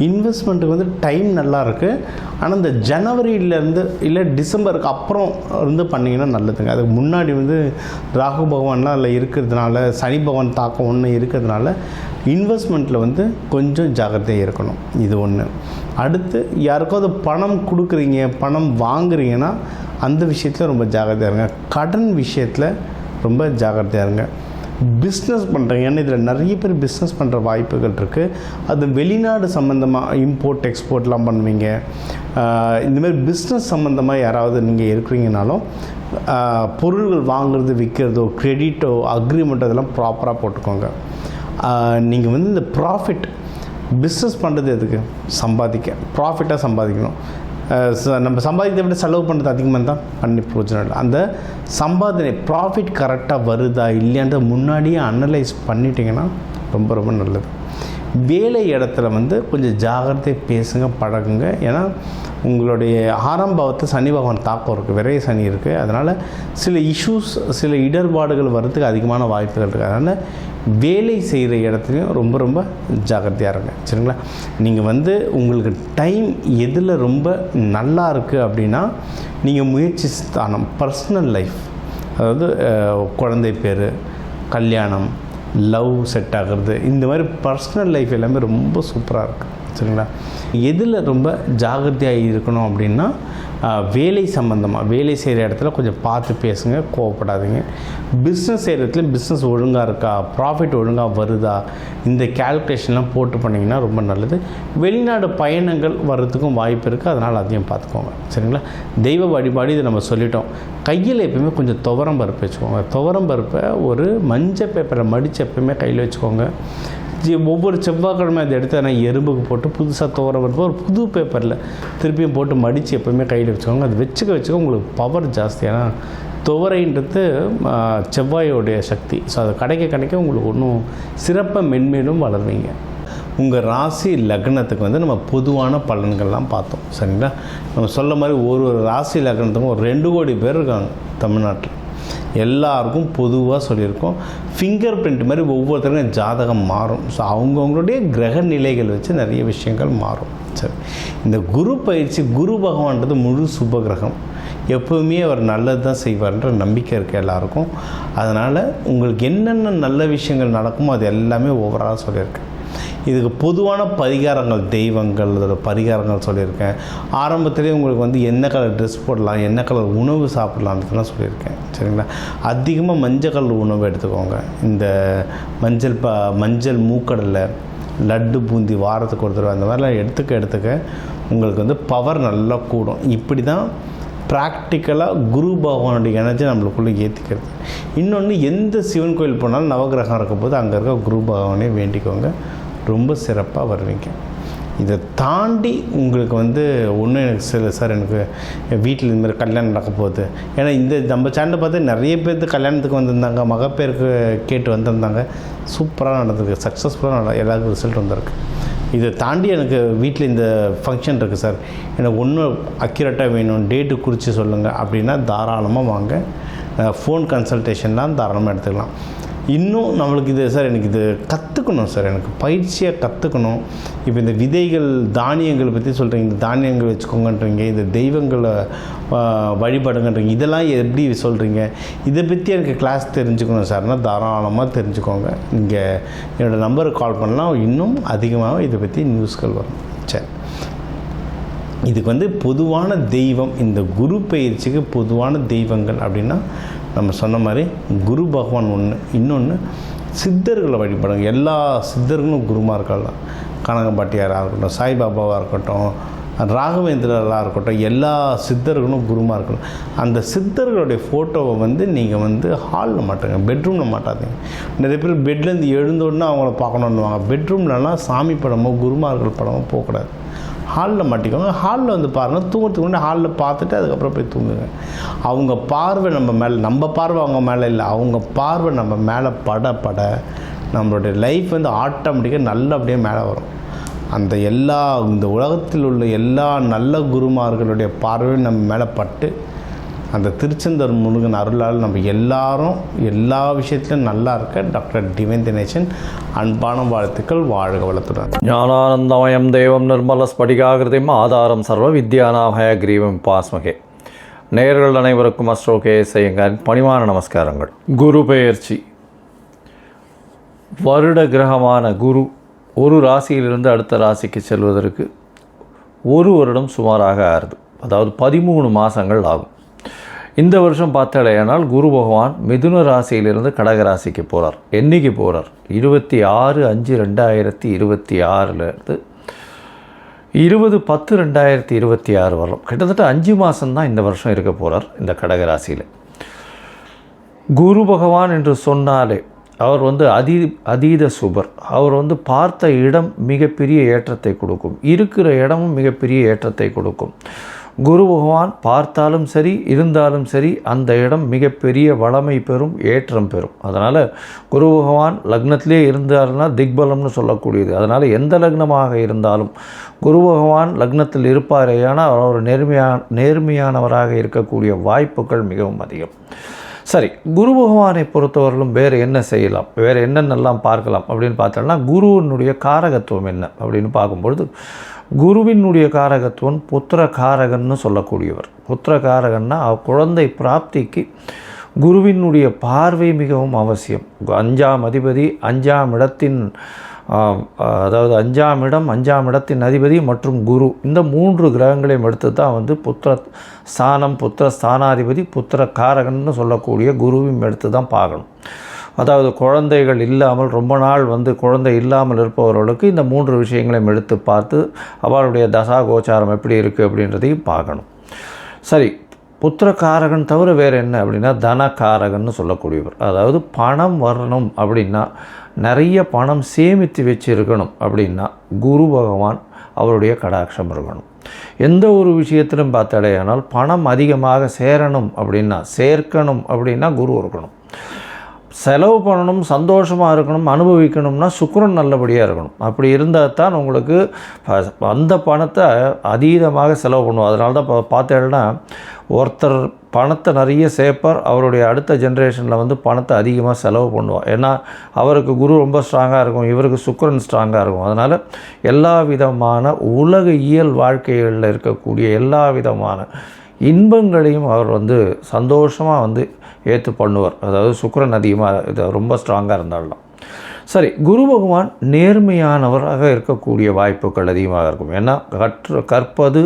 இன்வெஸ்ட்மெண்ட்டுக்கு வந்து டைம் நல்லா இருக்குது. ஆனால் இந்த ஜனவரியிலேருந்து இல்லை டிசம்பருக்கு அப்புறம் இருந்து பண்ணிங்கன்னா நல்லதுங்க. அதுக்கு முன்னாடி வந்து ராகு பகவான்லாம் அதில் இருக்கிறதுனால, சனி பகவான் தாக்கம் ஒன்று இருக்கிறதுனால இன்வெஸ்ட்மெண்ட்டில் வந்து கொஞ்சம் ஜாக்கிரதையாக இருக்கணும். இது ஒன்று. அடுத்து யாருக்காவது பணம் கொடுக்குறீங்க, பணம் வாங்குறீங்கன்னா அந்த விஷயத்தில் ரொம்ப ஜாக்கிரதையாக இருங்க. கடன் விஷயத்தில் ரொம்ப ஜாக்கிரதையாக இருங்க. பிஸ்னஸ் பண்ணுறீங்க, ஏன்னா இதில் நிறைய பேர் பிஸ்னஸ் பண்ணுற வாய்ப்புகள் இருக்குது. அது வெளிநாடு சம்மந்தமாக இம்போர்ட் எக்ஸ்போர்ட்லாம் பண்ணுவீங்க. இந்தமாதிரி பிஸ்னஸ் சம்மந்தமாக யாராவது நீங்கள் இருக்கிறீங்கனாலும் பொருள்கள் வாங்குறது, விற்கிறதோ, கிரெடிட்டோ, அக்ரிமெண்ட் அதெல்லாம் ப்ராப்பராக போட்டுக்கோங்க. நீங்கள் வந்து இந்த ப்ராஃபிட் பிஸ்னஸ் பண்ணுறது எதுக்கு? சம்பாதிக்க, ப்ராஃபிட்டாக சம்பாதிக்கணும். நம்ம சம்பாதிக்கிறத விட செலவு பண்ணுறது அதிகமாக தான் பண்ணி பிரயோஜனம் இல்லை. அந்த சம்பாதனை ப்ராஃபிட் கரெக்டாக வருதா இல்லையான்ற முன்னாடியே அனலைஸ் பண்ணிட்டீங்கன்னா ரொம்ப ரொம்ப நல்லது. வேலை இடத்துல வந்து கொஞ்சம் ஜாகிரதை பேசுங்க, பழகுங்க. ஏன்னா உங்களுடைய 6ஆம் பாவத்தை சனி பகவான் தாக்கம் இருக்குது, விரைய சனி இருக்குது. அதனால் சில இஷ்யூஸ், சில இடர்பாடுகள் வர்றதுக்கு அதிகமான வாய்ப்புகள் இருக்குது. அதனால் வேலை செய்கிற இடத்துலையும் ரொம்ப ரொம்ப ஜாக்கிரதையாக இருங்க. சரிங்களா? நீங்கள் வந்து உங்களுக்கு டைம் எதில் ரொம்ப நல்லா இருக்குது அப்படின்னா, நீங்கள் முயற்சி ஸ்தானம், பர்சனல் லைஃப், அதாவது குழந்தை பேர், கல்யாணம், லவ் செட் ஆகிறது, இந்த மாதிரி பர்சனல் லைஃப் எல்லாமே ரொம்ப சூப்பராக இருக்குது. சரிங்களா? எதில் ரொம்ப ஜாகிரதையாக இருக்கணும் அப்படின்னா, வேலை சம்மந்தமாக, வேலை செய்கிற இடத்துல கொஞ்சம் பார்த்து பேசுங்க, கோவப்படாதீங்க. பிஸ்னஸ் செய்கிற இடத்துல பிஸ்னஸ் ஒழுங்காக இருக்கா, ப்ராஃபிட் ஒழுங்காக வருதா, இந்த கேல்குலேஷன்லாம் போட்டு பண்ணிங்கன்னா ரொம்ப நல்லது. வெளிநாடு பயணங்கள் வர்றதுக்கும் வாய்ப்பு இருக்குது, அதனால் அதையும் பார்த்துக்கோங்க. சரிங்களா? தெய்வ வழிபாடு இது நம்ம சொல்லிட்டோம். கையில் எப்போயுமே கொஞ்சம் துவரம் பருப்பு வச்சுக்கோங்க. துவரம் பருப்பை ஒரு மஞ்சள் பேப்பரை மடித்து எப்போயுமே கையில் வச்சுக்கோங்க. ஒவ்வொரு செவ்வாய்க்கிழமை அதை எடுத்து நான் எறும்புக்கு போட்டு புதுசாக துவரம் பருப்பு ஒரு புது பேப்பரில் திருப்பியும் போட்டு மடித்து எப்போயுமே கையில் வச்சுக்கோங்க. அது வச்சுக்க உங்களுக்கு பவர் ஜாஸ்தி. ஏன்னா துவரைன்றது செவ்வாயோடைய சக்தி. ஸோ அதை கிடைக்க உங்களுக்கு ஒன்றும் சிறப்பாக மென்மேலும் வளர்வீங்க. உங்கள் ராசி லக்னத்துக்கு வந்து நம்ம பொதுவான பலன்கள்லாம் பார்த்தோம். சரிங்களா? நம்ம சொல்ல மாதிரி ஒரு ராசி லக்னத்துக்கும் ஒரு 2 கோடி பேர் இருக்காங்க தமிழ்நாட்டில். எல்லாருக்கும் பொதுவாக சொல்லியிருக்கோம். ஃபிங்கர் பிரிண்ட் மாதிரி ஒவ்வொருத்தருக்கும் ஜாதகம் மாறும். ஸோ அவங்கவுங்களுடைய கிரக நிலைகள் வச்சு நிறைய விஷயங்கள் மாறும். சரி, இந்த குரு பயிற்சி, குரு பகவான்றது முழு சுப கிரகம். எப்போவுமே அவர் நல்லது தான் செய்வார்ன்ற நம்பிக்கை இருக்குது எல்லாருக்கும். அதனால் உங்களுக்கு என்னென்ன நல்ல விஷயங்கள் நடக்குமோ அது எல்லாமே ஓவராலாக சொல்லியிருக்கேன். இதுக்கு பொதுவான பரிகாரங்கள், தெய்வங்கள், அதோட பரிகாரங்கள் சொல்லியிருக்கேன். ஆரம்பத்திலே உங்களுக்கு வந்து என்ன கலர் ட்ரெஸ் போடலாம், என்ன கலர் உணவு சாப்பிட்லான்றதுலாம் சொல்லியிருக்கேன். சரிங்களா? அதிகமாக மஞ்சள் கலர் உணவு எடுத்துக்கோங்க. இந்த மஞ்சள் மூக்கடலை, லட்டு பூந்தி வாரத்துக்கு ஒரு தடவை அந்த மாதிரிலாம் எடுத்துக்க உங்களுக்கு வந்து பவர் நல்லா கூடும். இப்படி தான் ப்ராக்டிக்கலாக குரு பகவானுடைய எனர்ஜி நம்மளுக்குள்ளே ஏற்றிக்கிறது. இன்னொன்று, எந்த சிவன் கோயில் போனாலும் நவகிரகம் இருக்கும்போது அங்கே இருக்க குரு பகவானே வேண்டிக்கோங்க, ரொம்ப சிறப்பாக வருவீங்க. இதை தாண்டி உங்களுக்கு வந்து ஒன்றும் எனக்கு சார் எனக்கு வீட்டில் இதுமாதிரி கல்யாணம் நடக்க போகுது. ஏன்னா இந்த நம்ம சேனலை பார்த்து நிறைய பேர்த்து கல்யாணத்துக்கு வந்திருந்தாங்க, மகப்பேருக்கு கேட்டு வந்திருந்தாங்க, சூப்பராக நடந்திருக்கு, சக்ஸஸ்ஃபுல்லாக எல்லாருக்கும் ரிசல்ட் வந்திருக்கு. இதை தாண்டி எனக்கு வீட்டில் இந்த ஃபங்க்ஷன் இருக்குது சார், எனக்கு ஒன்றும் அக்யூரேட்டாக வேணும், டேட்டு குறித்து சொல்லுங்கள் அப்படின்னா தாராளமாக வாங்க, ஃபோன் கன்சல்டேஷன்லாம் தாராளமாக எடுத்துக்கலாம். இன்னும் நம்மளுக்கு இது சார் எனக்கு இது கற்றுக்கணும் சார், எனக்கு பயிற்சியாக கற்றுக்கணும். இப்போ இந்த விதைகள் தானியங்களை பற்றி சொல்கிறீங்க, இந்த தானியங்கள் வச்சுக்கோங்கன்றீங்க, இந்த தெய்வங்களை வழிபாடுங்கன்றீங்க, இதெல்லாம் எப்படி சொல்கிறீங்க, இதை பற்றி எனக்கு கிளாஸ் தெரிஞ்சுக்கணும் சார்னா தாராளமாக தெரிஞ்சுக்கோங்க. நீங்கள் என்னோடய நம்பருக்கு கால் பண்ணலாம், இன்னும் அதிகமாக இதை பற்றி நியூஸ்கள் வரும். சரி, இதுக்கு வந்து பொதுவான தெய்வம், இந்த குரு பயிற்சிக்கு பொதுவான தெய்வங்கள் அப்படின்னா நம்ம சொன்ன மாதிரி குரு பகவான் ஒன்று, இன்னொன்று சித்தர்களை வழிபடுங்க. எல்லா சித்தர்களும் குருமார்கள் தான். கனகம்பாட்டியாராக இருக்கட்டும், சாய்பாபாவாக இருக்கட்டும், ராகவேந்திரராக இருக்கட்டும், எல்லா சித்தர்களும் குருமார்கள். அந்த சித்தர்களுடைய ஃபோட்டோவை வந்து நீங்கள் வந்து ஹாலில் மாட்டுங்க, பெட்ரூமில் மாட்டாதீங்க. நிறைய பேர் பெட்லேருந்து எழுந்தோடனே அவங்கள பார்க்கணுன்னுவாங்க. பெட்ரூம்லலாம் சாமி படமோ குருமார்கள் படமோ போகக்கூடாது, ஹாலில் மாட்டிக்கோங்க. ஹாலில் வந்து பாருங்கள், தூங்குறதுக்கு முன்னாடி ஹாலில் பார்த்துட்டு அதுக்கப்புறம் போய் தூங்குங்க. அவங்க பார்வை நம்ம மேலே, நம்ம பார்வை அவங்க மேலே இல்லை, அவங்க பார்வை நம்ம மேலே பட நம்மளுடைய லைஃப் வந்து ஆட்டோமேட்டிக்காக நல்லபடியாக மேலே வரும். அந்த இந்த உலகத்தில் உள்ள எல்லா நல்ல குருமார்களுடைய பார்வையும் நம்ம மேலே பட்டு அந்த திருச்செந்தூர் முருகன் அருளால் நம்ம எல்லாரும் எல்லா விஷயத்திலும் நல்லா இருக்க டாக்டர் டிவைன் தினேசன் அன்பான வாழ்த்துக்கள். வாழ்க வளத்துடன். ஞானானந்தமயம் தேவம் நிர்மல ஸ்படிகாகிருதிம் ஆதாரம் சர்வ வித்யானாமய கிரீவம் பாஸ்மகே. நேயர்கள் அனைவருக்கும் அஸ்ட்ரோ கேஎஸ் ஐயங்காரின் பணிவான நமஸ்காரங்கள். குரு பெயர்ச்சி, வருட கிரகமான குரு ஒரு ராசியிலிருந்து அடுத்த ராசிக்கு செல்வதற்கு ஒரு வருடம் சுமாராக ஆறுது, அதாவது 13 மாதங்கள் ஆகும். இந்த வருஷம் பார்த்தாலேயானால் குரு பகவான் மிதுன ராசியிலிருந்து கடக ராசிக்கு போகிறார். என்றைக்கு போகிறார்? 26/5/2026 20/10/2026 வரலாம். கிட்டத்தட்ட 5 மாதம்தான் இந்த வருஷம் இருக்க போகிறார் இந்த கடக ராசியில். குரு பகவான் என்று சொன்னாலே அவர் வந்து அதீத சுபர். அவர் வந்து பார்த்த இடம் மிகப்பெரிய ஏற்றத்தை கொடுக்கும், இருக்கிற இடமும் மிகப்பெரிய ஏற்றத்தை கொடுக்கும். குரு பகவான் பார்த்தாலும் சரி இருந்தாலும் சரி அந்த இடம் மிகப்பெரிய வளமை பெறும், ஏற்றம் பெறும். அதனால் குரு பகவான் லக்னத்திலே இருந்தார்னா திக்பலம்னு சொல்லக்கூடியது. அதனால் எந்த லக்னமாக இருந்தாலும் குரு பகவான் லக்னத்தில் இருப்பாரேயானால் அவர் நேர்மையானவராக இருக்கக்கூடிய வாய்ப்புகள் மிகவும் அதிகம். சரி, குரு பகவானை பொறுத்தவரையிலும் வேறு என்ன செய்யலாம், வேறு என்னென்னலாம் பார்க்கலாம் அப்படின்னு பார்த்தோம்னா, குருவினுடைய காரகத்துவம் என்ன அப்படின்னு பார்க்கும்பொழுது, குருவினுடைய காரகத்துவம் புத்திர காரகன்னு சொல்லக்கூடியவர். புத்திர காரகன்னா குழந்தை பிராப்திக்கு குருவினுடைய பார்வை மிகவும் அவசியம். 5ஆம் அதிபதி 5ஆம் இடத்தின் அதாவது 5ஆம் இடம் 5ஆம் இடத்தின் அதிபதி மற்றும் குரு, இந்த 3 கிரகங்களையும் எடுத்து தான் வந்து புத்திர ஸ்தானம், புத்திர ஸ்தானாதிபதி, புத்திர காரகன்னு சொல்லக்கூடிய குருவையும் எடுத்து தான் பார்க்கணும். அதாவது குழந்தைகள் இல்லாமல் ரொம்ப நாள் வந்து குழந்தை இல்லாமல் இருப்பவர்களுக்கு இந்த 3 விஷயங்களையும் எடுத்து பார்த்து அவளுடைய தசா கோச்சாரம் எப்படி இருக்குது அப்படின்றதையும் பார்க்கணும். சரி, புத்திரக்காரகன் தவிர வேறு என்ன அப்படின்னா தனக்காரகன்னு சொல்லக்கூடியவர். அதாவது பணம் வரணும் அப்படின்னா, நிறைய பணம் சேமித்து வச்சுருக்கணும் அப்படின்னா குரு பகவான் அவருடைய கடாட்சம் இருக்கணும். எந்த ஒரு விஷயத்திலும் பார்த்தாலேயானால் பணம் அதிகமாக சேரணும் அப்படின்னா, சேர்க்கணும் அப்படின்னா குரு இருக்கணும். செலவு பண்ணணும், சந்தோஷமாக இருக்கணும், அனுபவிக்கணும்னா சுக்கிரன் நல்லபடியாக இருக்கணும். அப்படி இருந்தால் தான் உங்களுக்கு அந்த பணத்தை அதீதமாக செலவு பண்ணுவோம். அதனால தான் பார்த்தேன்னா ஒருத்தர் பணத்தை நிறைய சேர்ப்பார், அவருடைய அடுத்த ஜென்ரேஷனில் வந்து பணத்தை அதிகமாக செலவு பண்ணுவார். ஏன்னா அவருக்கு குரு ரொம்ப ஸ்ட்ராங்காக இருக்கும், இவருக்கு சுக்கிரன் ஸ்ட்ராங்காக இருக்கும். அதனால் எல்லா விதமான உலக இயல் வாழ்க்கைகளில் இருக்கக்கூடிய எல்லா விதமான இன்பங்களையும் அவர் வந்து சந்தோஷமாக வந்து ஏற்று பண்ணுவார். அதாவது சுக்கிரன் அதிகமாக இது ரொம்ப ஸ்ட்ராங்காக இருந்தாலும். சரி, குரு பகவான் நேர்மையானவராக இருக்கக்கூடிய வாய்ப்புகள் அதிகமாக இருக்கும். ஏன்னா கற்பது,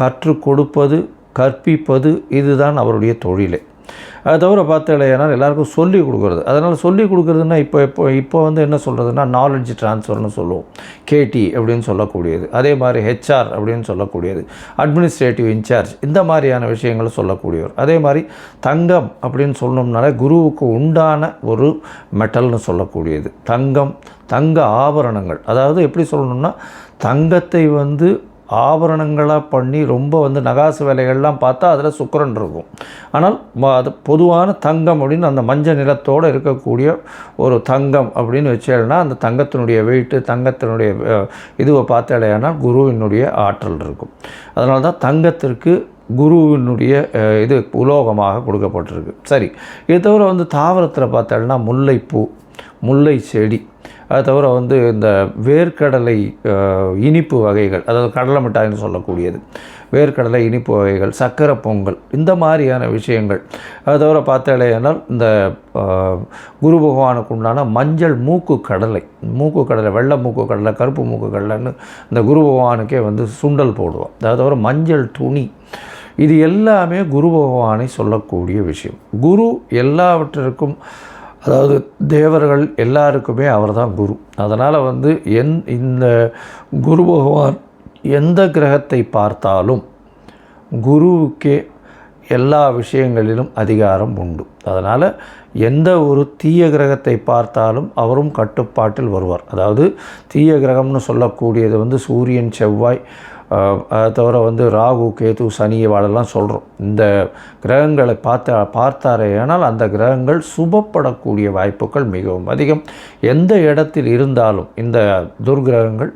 கற்றுக் கொடுப்பது, கற்பிப்பது, இதுதான் அவருடைய தொழிலே. அது தவிர பார்த்தீங்கன்னா எல்லாருக்கும் சொல்லிக் கொடுக்குறது. அதனால் சொல்லிக் கொடுக்குறதுன்னா இப்போ வந்து என்ன சொல்கிறதுனா நாலேஜ் ட்ரான்ஸ்ஃபர்னு சொல்லுவோம், கேடி அப்படின்னு சொல்லக்கூடியது. அதே மாதிரி ஹெச்ஆர் அப்படின்னு சொல்லக்கூடியது, அட்மினிஸ்ட்ரேட்டிவ் இன்சார்ஜ், இந்த மாதிரியான விஷயங்களை சொல்லக்கூடியவர். அதே மாதிரி தங்கம் அப்படின்னு சொல்லணும்னாலே குருவுக்கு உண்டான ஒரு மெட்டல்னு சொல்லக்கூடியது தங்கம், தங்க ஆபரணங்கள். அதாவது எப்படி சொல்லணும்னா தங்கத்தை வந்து ஆபரணங்களாக பண்ணி ரொம்ப வந்து நகாசு வேலைகள்லாம் பார்த்தா அதில் சுக்கிரன் இருக்கும். ஆனால் அது பொதுவான தங்கம் அப்படின்னு அந்த மஞ்சள் நிறத்தோடு இருக்கக்கூடிய ஒரு தங்கம் அப்படின்னு வச்சேன்னா அந்த தங்கத்தினுடைய வெயிட்டு, தங்கத்தினுடைய இதுவை பார்த்தாலேனால் குருவினுடைய ஆற்றல் இருக்கும். அதனால தான் தங்கத்திற்கு குருவினுடைய இது உலோகமாக கொடுக்கப்பட்டிருக்கு. சரி, இது தவிர வந்து தாவரத்தில் பார்த்தாலும் முல்லைப்பூ, முல்லை செடி, அது தவிர வந்து இந்த வேர்க்கடலை இனிப்பு வகைகள், அதாவது கடலை மிட்டாய்னு சொல்லக்கூடியது, வேர்க்கடலை இனிப்பு வகைகள், சக்கரை பொங்கல், இந்த மாதிரியான விஷயங்கள். அது தவிர பார்த்தாலேனால் இந்த குரு பகவானுக்கு உண்டான மஞ்சள் மூக்கு கடலை, வெள்ளை மூக்கு கடலை, கருப்பு மூக்கு கடலைன்னு இந்த குரு பகவானுக்கே வந்து சுண்டல் போடுவோம். அது தவிர மஞ்சள் துணி, இது எல்லாமே குரு பகவானை சொல்லக்கூடிய விஷயம். குரு எல்லாவற்றிற்கும், அதாவது தேவர்கள் எல்லாருக்குமே அவர் தான் குரு. அதனால் வந்து இந்த குரு பகவான் எந்த கிரகத்தை பார்த்தாலும் குருவுக்கே எல்லா விஷயங்களிலும் அதிகாரம் உண்டு. அதனால் எந்த ஒரு தீய கிரகத்தை பார்த்தாலும் அவரும் கட்டுப்பாட்டில் வருவார். அதாவது தீய கிரகம்னு சொல்லக்கூடியது வந்து சூரியன், செவ்வாய், அதை தவிர வந்து ராகு, கேது, சனி வாழெல்லாம் சொல்கிறோம். இந்த கிரகங்களை பார்த்தாரே ஆனால் அந்த கிரகங்கள் சுபப்படக்கூடிய வாய்ப்புகள் மிகவும் அதிகம். எந்த இடத்தில் இருந்தாலும் இந்த துர்கிரகங்கள்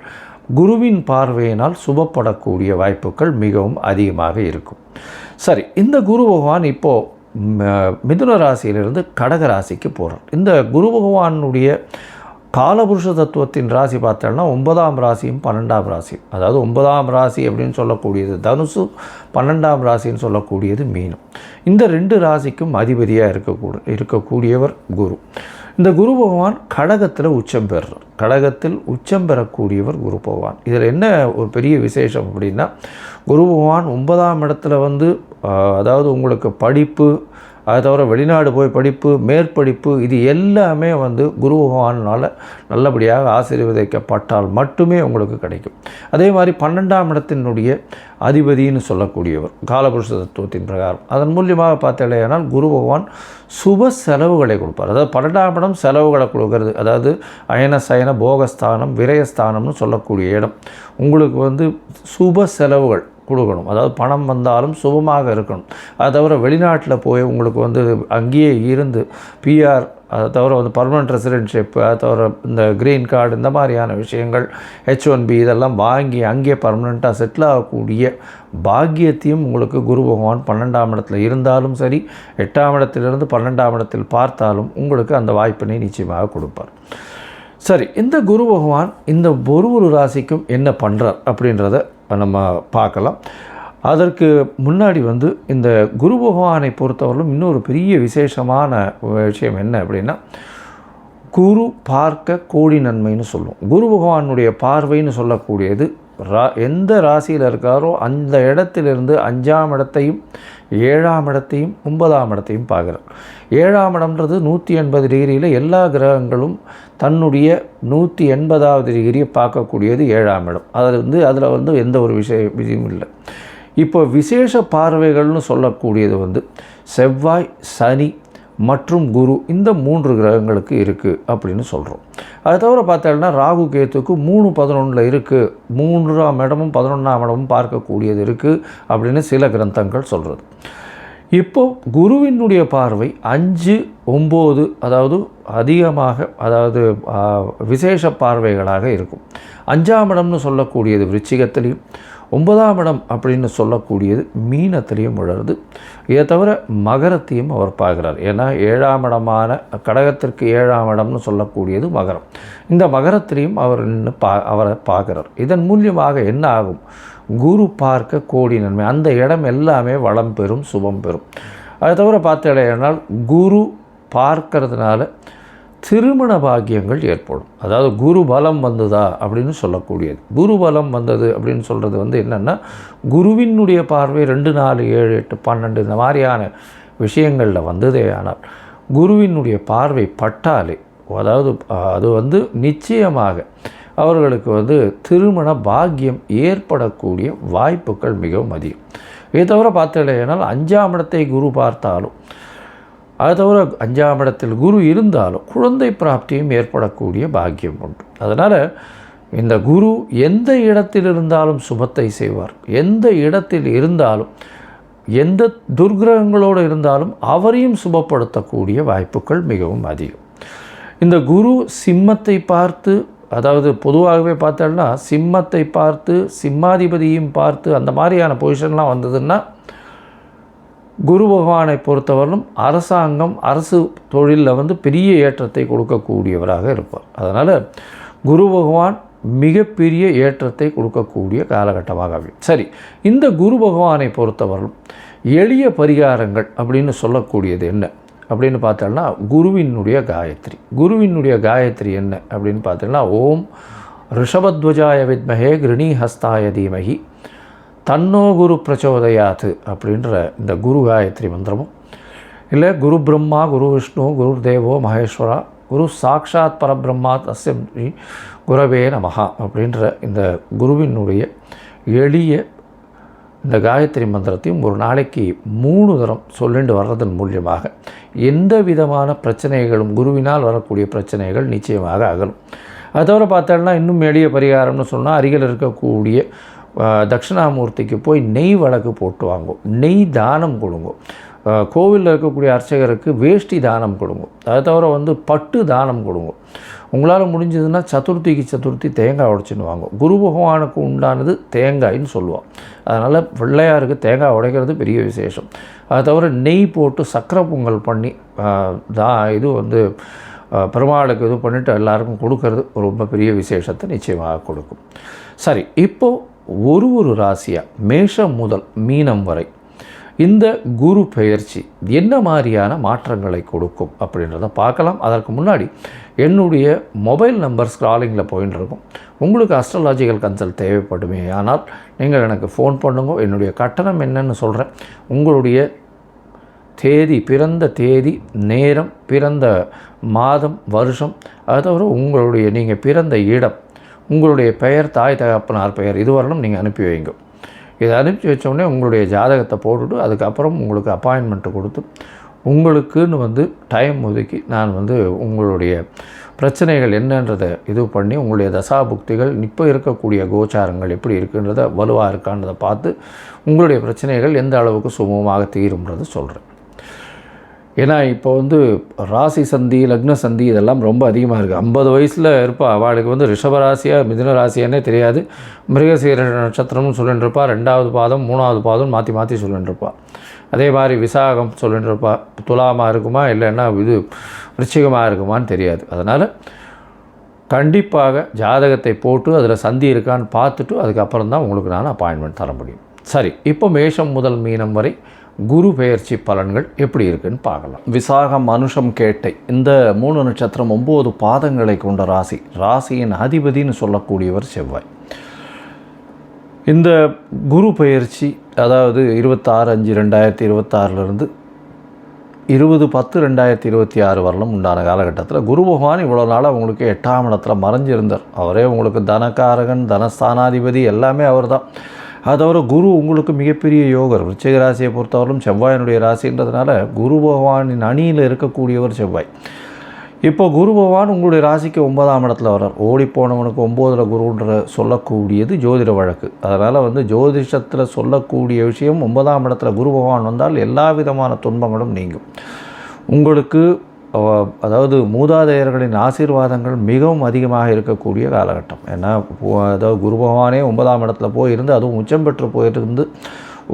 குருவின் பார்வையினால் சுபப்படக்கூடிய வாய்ப்புகள் மிகவும் அதிகமாக இருக்கும். சரி, இந்த குரு பகவான் இப்போது மிதுன ராசியிலிருந்து கடக ராசிக்கு போகிறார். இந்த குரு பகவானுடைய காலபுருஷ தத்துவத்தின் ராசி பார்த்தோம்னா 9ஆம் ராசியும் 12ஆம் ராசியும், அதாவது 9ஆம் ராசி அப்படின்னு சொல்லக்கூடியது தனுசு, 12ஆம் ராசின்னு சொல்லக்கூடியது மீனம். இந்த 2 ராசிக்கும் அதிபதியாக இருக்கக்கூடியவர் குரு. இந்த குரு பகவான் கடகத்தில் உச்சம் பெறுறார். கடகத்தில் உச்சம் பெறக்கூடியவர் குரு பகவான். இதில் என்ன ஒரு பெரிய விசேஷம் அப்படின்னா, குரு பகவான் 9ஆம் இடத்துல வந்து அதாவது உங்களுக்கு படிப்பு, அதை தவிர வெளிநாடு போய் படிப்பு, மேற்படிப்பு, இது எல்லாமே வந்து குரு பகவானால் நல்லபடியாக ஆசீர்வதிக்கப்பட்டால் மட்டுமே உங்களுக்கு கிடைக்கும். அதே மாதிரி 12ஆம் இடத்தினுடைய அதிபதினு சொல்லக்கூடியவர் காலபுருஷ தத்துவத்தின் பிரகாரம். அதன் மூலியமாக பார்த்தாலேயானால் குரு பகவான் சுப செலவுகளை கொடுப்பார். அதாவது 12ஆம் இடம் செலவுகளை கொடுக்கறது, அதாவது அயன சயன போகஸ்தானம், விரயஸ்தானம்னு சொல்லக்கூடிய இடம். உங்களுக்கு வந்து சுப செலவுகள் கொடுக்கணும். அதாவது பணம் வந்தாலும் சுபமாக இருக்கணும். அதை தவிர வெளிநாட்டில் போய் உங்களுக்கு வந்து அங்கேயே இருந்து பிஆர், அதை தவிர வந்து பர்மனெண்ட் ரெசிடென்ஷிப், அதை தவிர இந்த க்ரீன் கார்டு, இந்த மாதிரியான விஷயங்கள், H1B இதெல்லாம் வாங்கி அங்கேயே பர்மனெண்ட்டாக செட்டில் ஆகக்கூடிய பாக்கியத்தையும் உங்களுக்கு குரு பகவான் 12ஆம் இடத்துல இருந்தாலும் சரி, 8ஆம் இடத்திலிருந்து 12ஆம் இடத்தில் பார்த்தாலும் உங்களுக்கு அந்த வாய்ப்பினை நிச்சயமாக கொடுப்பார். சரி, இந்த குரு பகவான் இந்த ஒரு ராசிக்கும் என்ன பண்ணுறார் அப்படின்றத நம்ம பார்க்கலாம். அதற்கு முன்னாடி வந்து இந்த குரு பகவானை பொறுத்தவரையிலும் இன்னொரு பெரிய விசேஷமான விஷயம் என்ன அப்படின்னா, குரு பார்க்க கோடி நன்மைன்னு சொல்லுவோம். குரு பகவானுடைய பார்வைன்னு சொல்லக்கூடியது எந்த ராசியில் இருக்காரோ அந்த இடத்திலிருந்து 5ஆம் இடத்தையும் 7ஆம் இடத்தையும் 9ஆம் இடத்தையும் பார்க்குறார். 7ஆம் இடம்ன்றது 180 டிகிரியில் எல்லா கிரகங்களும் தன்னுடைய 180வது டிகிரியை பார்க்கக்கூடியது 7ஆம் இடம். அதில் வந்து எந்த ஒரு விஷயம் இல்லை. இப்போ விசேஷ பார்வைகள்னு சொல்லக்கூடியது வந்து செவ்வாய், சனி மற்றும் குரு, இந்த 3 கிரகங்களுக்கு இருக்குது அப்படின்னு சொல்கிறோம். அது தவிர பார்த்தோம்னா ராகு கேத்துக்கு 3-11 இருக்குது, 3ஆம் இடமும் 11ஆம் இடமும் பார்க்கக்கூடியது இருக்குது அப்படின்னு சில கிரந்தங்கள் சொல்கிறது. இப்போது குருவினுடைய பார்வை 5-9, அதாவது அதிகமாக, அதாவது விசேஷ பார்வைகளாக இருக்கும். 5ஆம் இடம்னு சொல்லக்கூடியது விருச்சிகத்திலையும், 9ஆம் இடம் அப்படின்னு சொல்லக்கூடியது மீனத்திலையும் விழுறது. இதை தவிர மகரத்தையும் அவர் பார்க்குறார். ஏன்னா 7ஆம் இடமான கடகத்திற்கு 7ஆம் இடம்னு சொல்லக்கூடியது மகரம். இந்த மகரத்திலையும் அவர் அவரை பார்க்குறார். இதன் மூலியமாக என்ன ஆகும்? குரு பார்க்க கோடி நன்மை. அந்த இடம் எல்லாமே வளம் பெறும், சுபம் பெறும். அதை தவிர பார்த்தேனால் குரு பார்க்கறதுனால திருமண பாக்கியங்கள் ஏற்படும். அதாவது குரு பலம் வந்ததா அப்படின்னு சொல்லக்கூடியது. குரு பலம் வந்தது அப்படின்னு சொல்கிறது வந்து என்னென்னா, குருவினுடைய பார்வை 2, 4, 7, 8, 12 இந்த மாதிரியான விஷயங்களில் வந்ததே ஆனால் குருவினுடைய பார்வை பட்டாலே, அதாவது அது வந்து நிச்சயமாக அவர்களுக்கு வந்து திருமண பாக்கியம் ஏற்படக்கூடிய வாய்ப்புகள் மிகவும் அதிகம். இதை தவிர பார்த்தீங்கன்னா 5ஆம் இடத்தை குரு பார்த்தாலும், அது தவிர 5ஆம் இடத்தில் குரு இருந்தாலும் குழந்தை பிராப்தியும் ஏற்படக்கூடிய பாக்கியம் உண்டு. அதனால் இந்த குரு எந்த இடத்தில் இருந்தாலும் சுபத்தை செய்வார். எந்த இடத்தில் இருந்தாலும், எந்த துர்கிரகங்களோடு இருந்தாலும் அவரையும் சுபப்படுத்தக்கூடிய வாய்ப்புகள் மிகவும் அதிகம். இந்த குரு சிம்மத்தை பார்த்து, அதாவது பொதுவாகவே பார்த்தோம்னா சிம்மத்தை பார்த்து, சிம்மாதிபதியும் பார்த்து அந்த மாதிரியான பொசிஷன்லாம் வந்ததுன்னா குரு பகவானை பொறுத்தவரையிலும் அரசாங்கம், அரசு தொழிலில் வந்து பெரிய ஏற்றத்தை கொடுக்கக்கூடியவராக இருப்பார். அதனால் குரு பகவான் மிகப்பெரிய ஏற்றத்தை கொடுக்கக்கூடிய காலகட்டமாக அமையும். சரி, இந்த குரு பகவானை பொறுத்தவரையிலும் எளிய பரிகாரங்கள் அப்படின்னு சொல்லக்கூடியது என்ன அப்படின்னு பார்த்தோம்னா குருவினுடைய காயத்ரி. குருவினுடைய காயத்ரி என்ன அப்படின்னு பார்த்தோம்னா ஓம் ரிஷபத்வஜாய வித்மஹே கிருணி ஹஸ்தாய தீமஹி தன்னோ குரு பிரச்சோதயாத்து அப்படின்ற இந்த குரு காயத்ரி மந்திரமும், இல்லை குரு பிரம்மா குரு விஷ்ணு குரு தேவோ மகேஸ்வரா குரு சாக்ஷாத் பரபிரம்மா தஸ்யம் குரவே நமஹா அப்படின்ற இந்த குருவினுடைய எளிய இந்த காயத்ரி மந்திரத்தையும் ஒரு நாளைக்கு 3 தரம் சொல்லிட்டு வர்றதன் மூலியமாக எந்த விதமான பிரச்சனைகளும், குருவினால் வரக்கூடிய பிரச்சனைகள் நிச்சயமாக அகலும். அது தவிர பார்த்தோம்னா இன்னும் எளிய பரிகாரம்னு சொன்னால் அருகில் இருக்கக்கூடிய தட்சிணாமூர்த்திக்கு போய் நெய் வழக்கு போட்டு வாங்கும், நெய் தானம் கொடுங்க. கோவிலில் இருக்கக்கூடிய அர்ச்சகருக்கு வேஷ்டி தானம் கொடுங்க. அதை தவிர வந்து பட்டு தானம் கொடுங்க. உங்களால் முடிஞ்சதுன்னா சதுர்த்தி தேங்காய் உடைச்சின்னு வாங்கும். குரு பகவானுக்கு உண்டானது தேங்காய்ன்னு சொல்லுவோம். அதனால் பிள்ளையாருக்கு தேங்காய் உடைக்கிறது பெரிய விசேஷம். அதை தவிர நெய் போட்டு சக்கரை பொங்கல் பண்ணி இது வந்து பெருமாளுக்கு இது பண்ணிவிட்டு எல்லாருக்கும் கொடுக்கறது ரொம்ப பெரிய விசேஷத்தை நிச்சயமாக கொடுக்கும். சரி, இப்போது ஒரு ராசியாக மேஷம் முதல் மீனம் வரை இந்த குரு பெயர்ச்சி என்ன மாதிரியான மாற்றங்களை கொடுக்கும் அப்படின்றத பார்க்கலாம். அதற்கு முன்னாடி என்னுடைய மொபைல் நம்பர் ஸ்க்ராலிங்கில் போயின்னு இருக்கும். உங்களுக்கு அஸ்ட்ராலாஜிக்கல் கன்சல்ட் தேவைப்படுமே ஆனால் நீங்கள் எனக்கு ஃபோன் பண்ணுங்க. என்னுடைய கட்டணம் என்னன்னு சொல்கிறேன். உங்களுடைய தேதி, பிறந்த தேதி, நேரம், பிறந்த மாதம், வருஷம், அது தவிர உங்களுடைய நீங்கள் பிறந்த இடம், உங்களுடைய பெயர், தாய் தகப்பனார் பெயர், இதுவரையும் நீங்கள் அனுப்பி வைங்க. இதை அனுப்பி வச்சோடனே உங்களுடைய ஜாதகத்தை போட்டுவிட்டு அதுக்கப்புறம் உங்களுக்கு அப்பாயின்மெண்ட்டு கொடுத்து உங்களுக்குன்னு வந்து டைம் ஒதுக்கி நான் வந்து உங்களுடைய பிரச்சனைகள் என்னன்றதை இது பண்ணி உங்களுடைய தசாபுக்திகள் இப்போ இருக்கக்கூடிய கோச்சாரங்கள் எப்படி இருக்குன்றதை வலுவாக இருக்கான்றதை பார்த்து உங்களுடைய பிரச்சனைகள் எந்த அளவுக்கு சுமூகமாக தீரும்ன்றது சொல்கிறேன். ஏன்னா இப்போ வந்து ராசி சந்தி, லக்ன சந்தி இதெல்லாம் ரொம்ப அதிகமாக இருக்குது. 50 வயசில் இருப்பா, அவளுக்கு வந்து ரிஷபராசியாக மிதுன ராசியானே தெரியாது. மிருகசீர நட்சத்திரம்னு சொல்லிட்டு இருப்பா, 2வது பாதம் 3வது பாதம் மாற்றி மாற்றி சொல்லிட்டு இருப்பா. அதே மாதிரி விசாகம் சொல்லிட்டு இருப்பா. துலாமாக இருக்குமா இல்லைன்னா இது விருச்சிகமாக இருக்குமான்னு தெரியாது. அதனால் கண்டிப்பாக ஜாதகத்தை போட்டு அதில் சந்தி இருக்கான்னு பார்த்துட்டு அதுக்கப்புறம் தான் உங்களுக்கு நான் அப்பாயின்மெண்ட் தர முடியும். சரி, இப்போ மேஷம் முதல் மீனம் வரை குரு பெயர்ச்சி பலன்கள் எப்படி இருக்குன்னு பார்க்கலாம். விசாகம், அனுஷம், கேட்டை இந்த 3 நட்சத்திரம் 9 பாதங்களை கொண்ட ராசி. ராசியின் அதிபதினு சொல்லக்கூடியவர் செவ்வாய். இந்த குரு பெயர்ச்சி அதாவது 26/5/2026 20/10/2026 வரலும் உண்டான காலகட்டத்தில் குரு பகவான் இவ்வளோ நாளாக உங்களுக்கு 8ஆம் இடத்துல மறைஞ்சிருந்தார். அவரே உங்களுக்கு தனகாரகன், தனஸ்தானாதிபதி எல்லாமே அவர் தான். அது தவிர குரு உங்களுக்கு மிகப்பெரிய யோகர். விருச்சிக ராசியை பொறுத்தவரைக்கும் செவ்வாயினுடைய ராசின்றதுனால குரு பகவானின் அணியில் இருக்கக்கூடியவர் செவ்வாய். இப்போ குரு பகவான் உங்களுடைய ராசிக்கு 9ஆம் இடத்துல வர்றார். ஓடிப்போனவனுக்கு 9ல் குருன்ற சொல்லக்கூடியது ஜோதிட வழக்கு. அதனால் வந்து ஜோதிஷத்தில் சொல்லக்கூடிய விஷயம் 9ஆம் இடத்துல குரு பகவான் வந்தால் எல்லா விதமான துன்பங்களும் நீங்கும். உங்களுக்கு அதாவது மூதாதையர்களின் ஆசீர்வாதங்கள் மிகவும் அதிகமாக இருக்கக்கூடிய காலகட்டம். ஏன்னா அதாவது குரு பகவானே 9ஆம் இடத்துல போயிருந்து, அதுவும் உச்சம் பெற்று போயிருந்து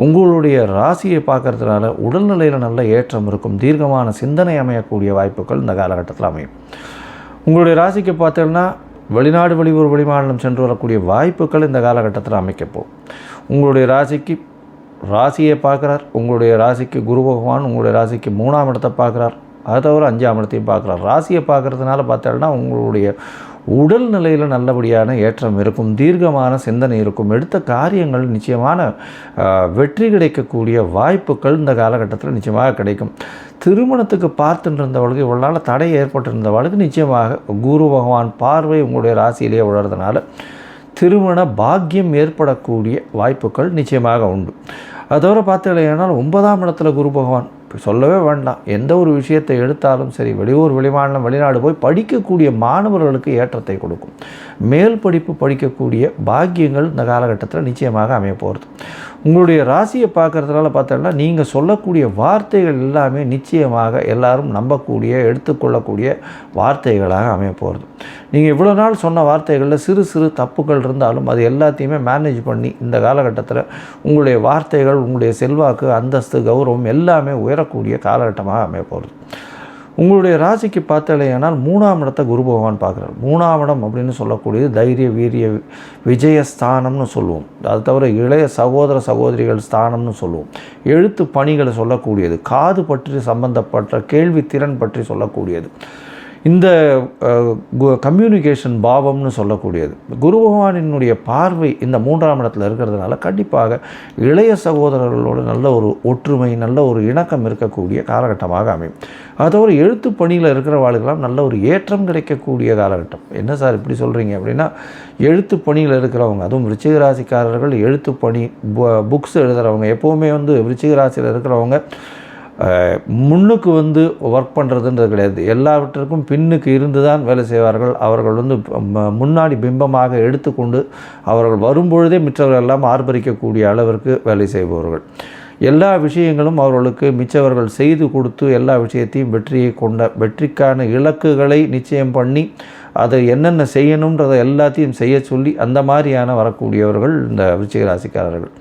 உங்களுடைய ராசியை பார்க்கறதுனால உடல்நிலையில் நல்ல ஏற்றம் இருக்கும். தீர்க்கமான சிந்தனை அமையக்கூடிய வாய்ப்புகள் இந்த காலகட்டத்தில் அமையும். உங்களுடைய ராசிக்கு பார்த்தீங்கன்னா வெளிநாடு, வெளியூர், வெளிமாநிலம் சென்று வரக்கூடிய வாய்ப்புகள் இந்த காலகட்டத்தில் அமைக்கப்போம். உங்களுடைய ராசியை பார்க்குறார். உங்களுடைய ராசிக்கு குரு பகவான் உங்களுடைய ராசிக்கு 3ஆம் இடத்தை பார்க்குறார். அதை தவிர 5ஆம் இடத்தையும் பார்க்குறார். ராசியை பார்க்குறதுனால பார்த்தோம்னா உங்களுடைய உடல் நிலையில் நல்லபடியான ஏற்றம் இருக்கும், தீர்க்கமான சிந்தனை இருக்கும், எடுத்த காரியங்கள் நிச்சயமான வெற்றி கிடைக்கக்கூடிய வாய்ப்புகள் இந்த காலகட்டத்தில் நிச்சயமாக கிடைக்கும். திருமணத்துக்கு பார்த்துட்டு இருந்தவளுக்கு இவ்வளோ நாள் தடை ஏற்பட்டிருந்தவளுக்கு நிச்சயமாக குரு பகவான் பார்வை உங்களுடைய ராசியிலேயே விழுறதுனால திருமண பாக்கியம் ஏற்படக்கூடிய வாய்ப்புகள் நிச்சயமாக உண்டு. அதோட பார்த்தீங்கன்னா 9ஆம் இடத்துல குரு பகவான் சொல்லவே வேண்டாம். எந்த ஒரு விஷயத்தை எடுத்தாலும் சரி, வெளியூர் வெளிமாநிலம் வெளிநாடு போய் படிக்கக்கூடிய மாணவர்களுக்கு ஏற்றத்தை கொடுக்கும். மேல் படிப்பு படிக்கக்கூடிய பாக்கியங்கள் இந்த காலகட்டத்தில் நிச்சயமாக அமைய போகிறது. உங்களுடைய ராசியை பார்க்குறதுனால பார்த்தோம்னா நீங்கள் சொல்லக்கூடிய வார்த்தைகள் எல்லாமே நிச்சயமாக எல்லாரும் நம்பக்கூடிய எடுத்துக்கொள்ளக்கூடிய வார்த்தைகளாக அமைய போகிறது. நீங்கள் இவ்வளோ நாள் சொன்ன வார்த்தைகளில் சிறு சிறு தப்புகள் இருந்தாலும் அது எல்லாத்தையுமே மேனேஜ் பண்ணி இந்த காலகட்டத்தில் உங்களுடைய வார்த்தைகள், உங்களுடைய செல்வாக்கு, அந்தஸ்து, கௌரவம் எல்லாமே உயரக்கூடிய காலகட்டமாக அமைய போகிறது. உங்களுடைய ராசிக்கு பார்த்தாலேயானால் 3ஆம் இடத்தை குரு பகவான் பார்க்குறார். 3ஆம் இடம் அப்படின்னு சொல்லக்கூடியது தைரிய வீரிய விஜயஸ்தானம்னு சொல்லுவோம். அது தவிர இளைய சகோதர சகோதரிகள் ஸ்தானம்னு சொல்லுவோம். எழுத்து பணிகளை சொல்லக்கூடியது, காது பற்றி சம்பந்தப்பட்ட கேள்வி திறன் பற்றி சொல்லக்கூடியது, இந்த கம்யூனிகேஷன் பாவம்னு சொல்லக்கூடியது. குரு பகவானினுடைய பார்வை இந்த 3ஆம் இடத்துல இருக்கிறதுனால கண்டிப்பாக இளைய சகோதரர்களோடு நல்ல ஒரு ஒற்றுமை, நல்ல ஒரு இணக்கம் இருக்கக்கூடிய காலகட்டமாக அமையும். அதோடு எழுத்து பணியில் இருக்கிறவாளுக்கெல்லாம் நல்ல ஒரு ஏற்றம் கிடைக்கக்கூடிய காலகட்டம். என்ன சார் இப்படி சொல்கிறீங்க அப்படின்னா, எழுத்து பணியில் இருக்கிறவங்க, அதுவும் விருச்சிக ராசிக்காரர்கள் எழுத்து பணி, புக்ஸ் எழுதுகிறவங்க, எப்போவுமே விருச்சிக ராசியில் இருக்கிறவங்க முன்னுக்கு ஒர்க் பண்ணுறதுன்றது கிடையாது. எல்லாவற்றிற்கும் பின்னுக்கு இருந்து தான் வேலை செய்வார்கள். அவர்கள் முன்னாடி பிம்பமாக எடுத்துக்கொண்டு அவர்கள் வரும்பொழுதே மிச்சவர்கள் எல்லாம் ஆர்ப்பரிக்கக்கூடிய அளவிற்கு வேலை செய்பவர்கள். எல்லா விஷயங்களும் அவர்களுக்கு மிச்சவர்கள் செய்து கொடுத்து எல்லா விஷயத்தையும் வெற்றிக்கான இலக்குகளை நிச்சயம் பண்ணி அதை என்னென்ன செய்யணுன்றதை எல்லாத்தையும் செய்ய சொல்லி அந்த மாதிரியான வரக்கூடியவர்கள் இந்த விருச்சிக ராசிக்காரர்கள்.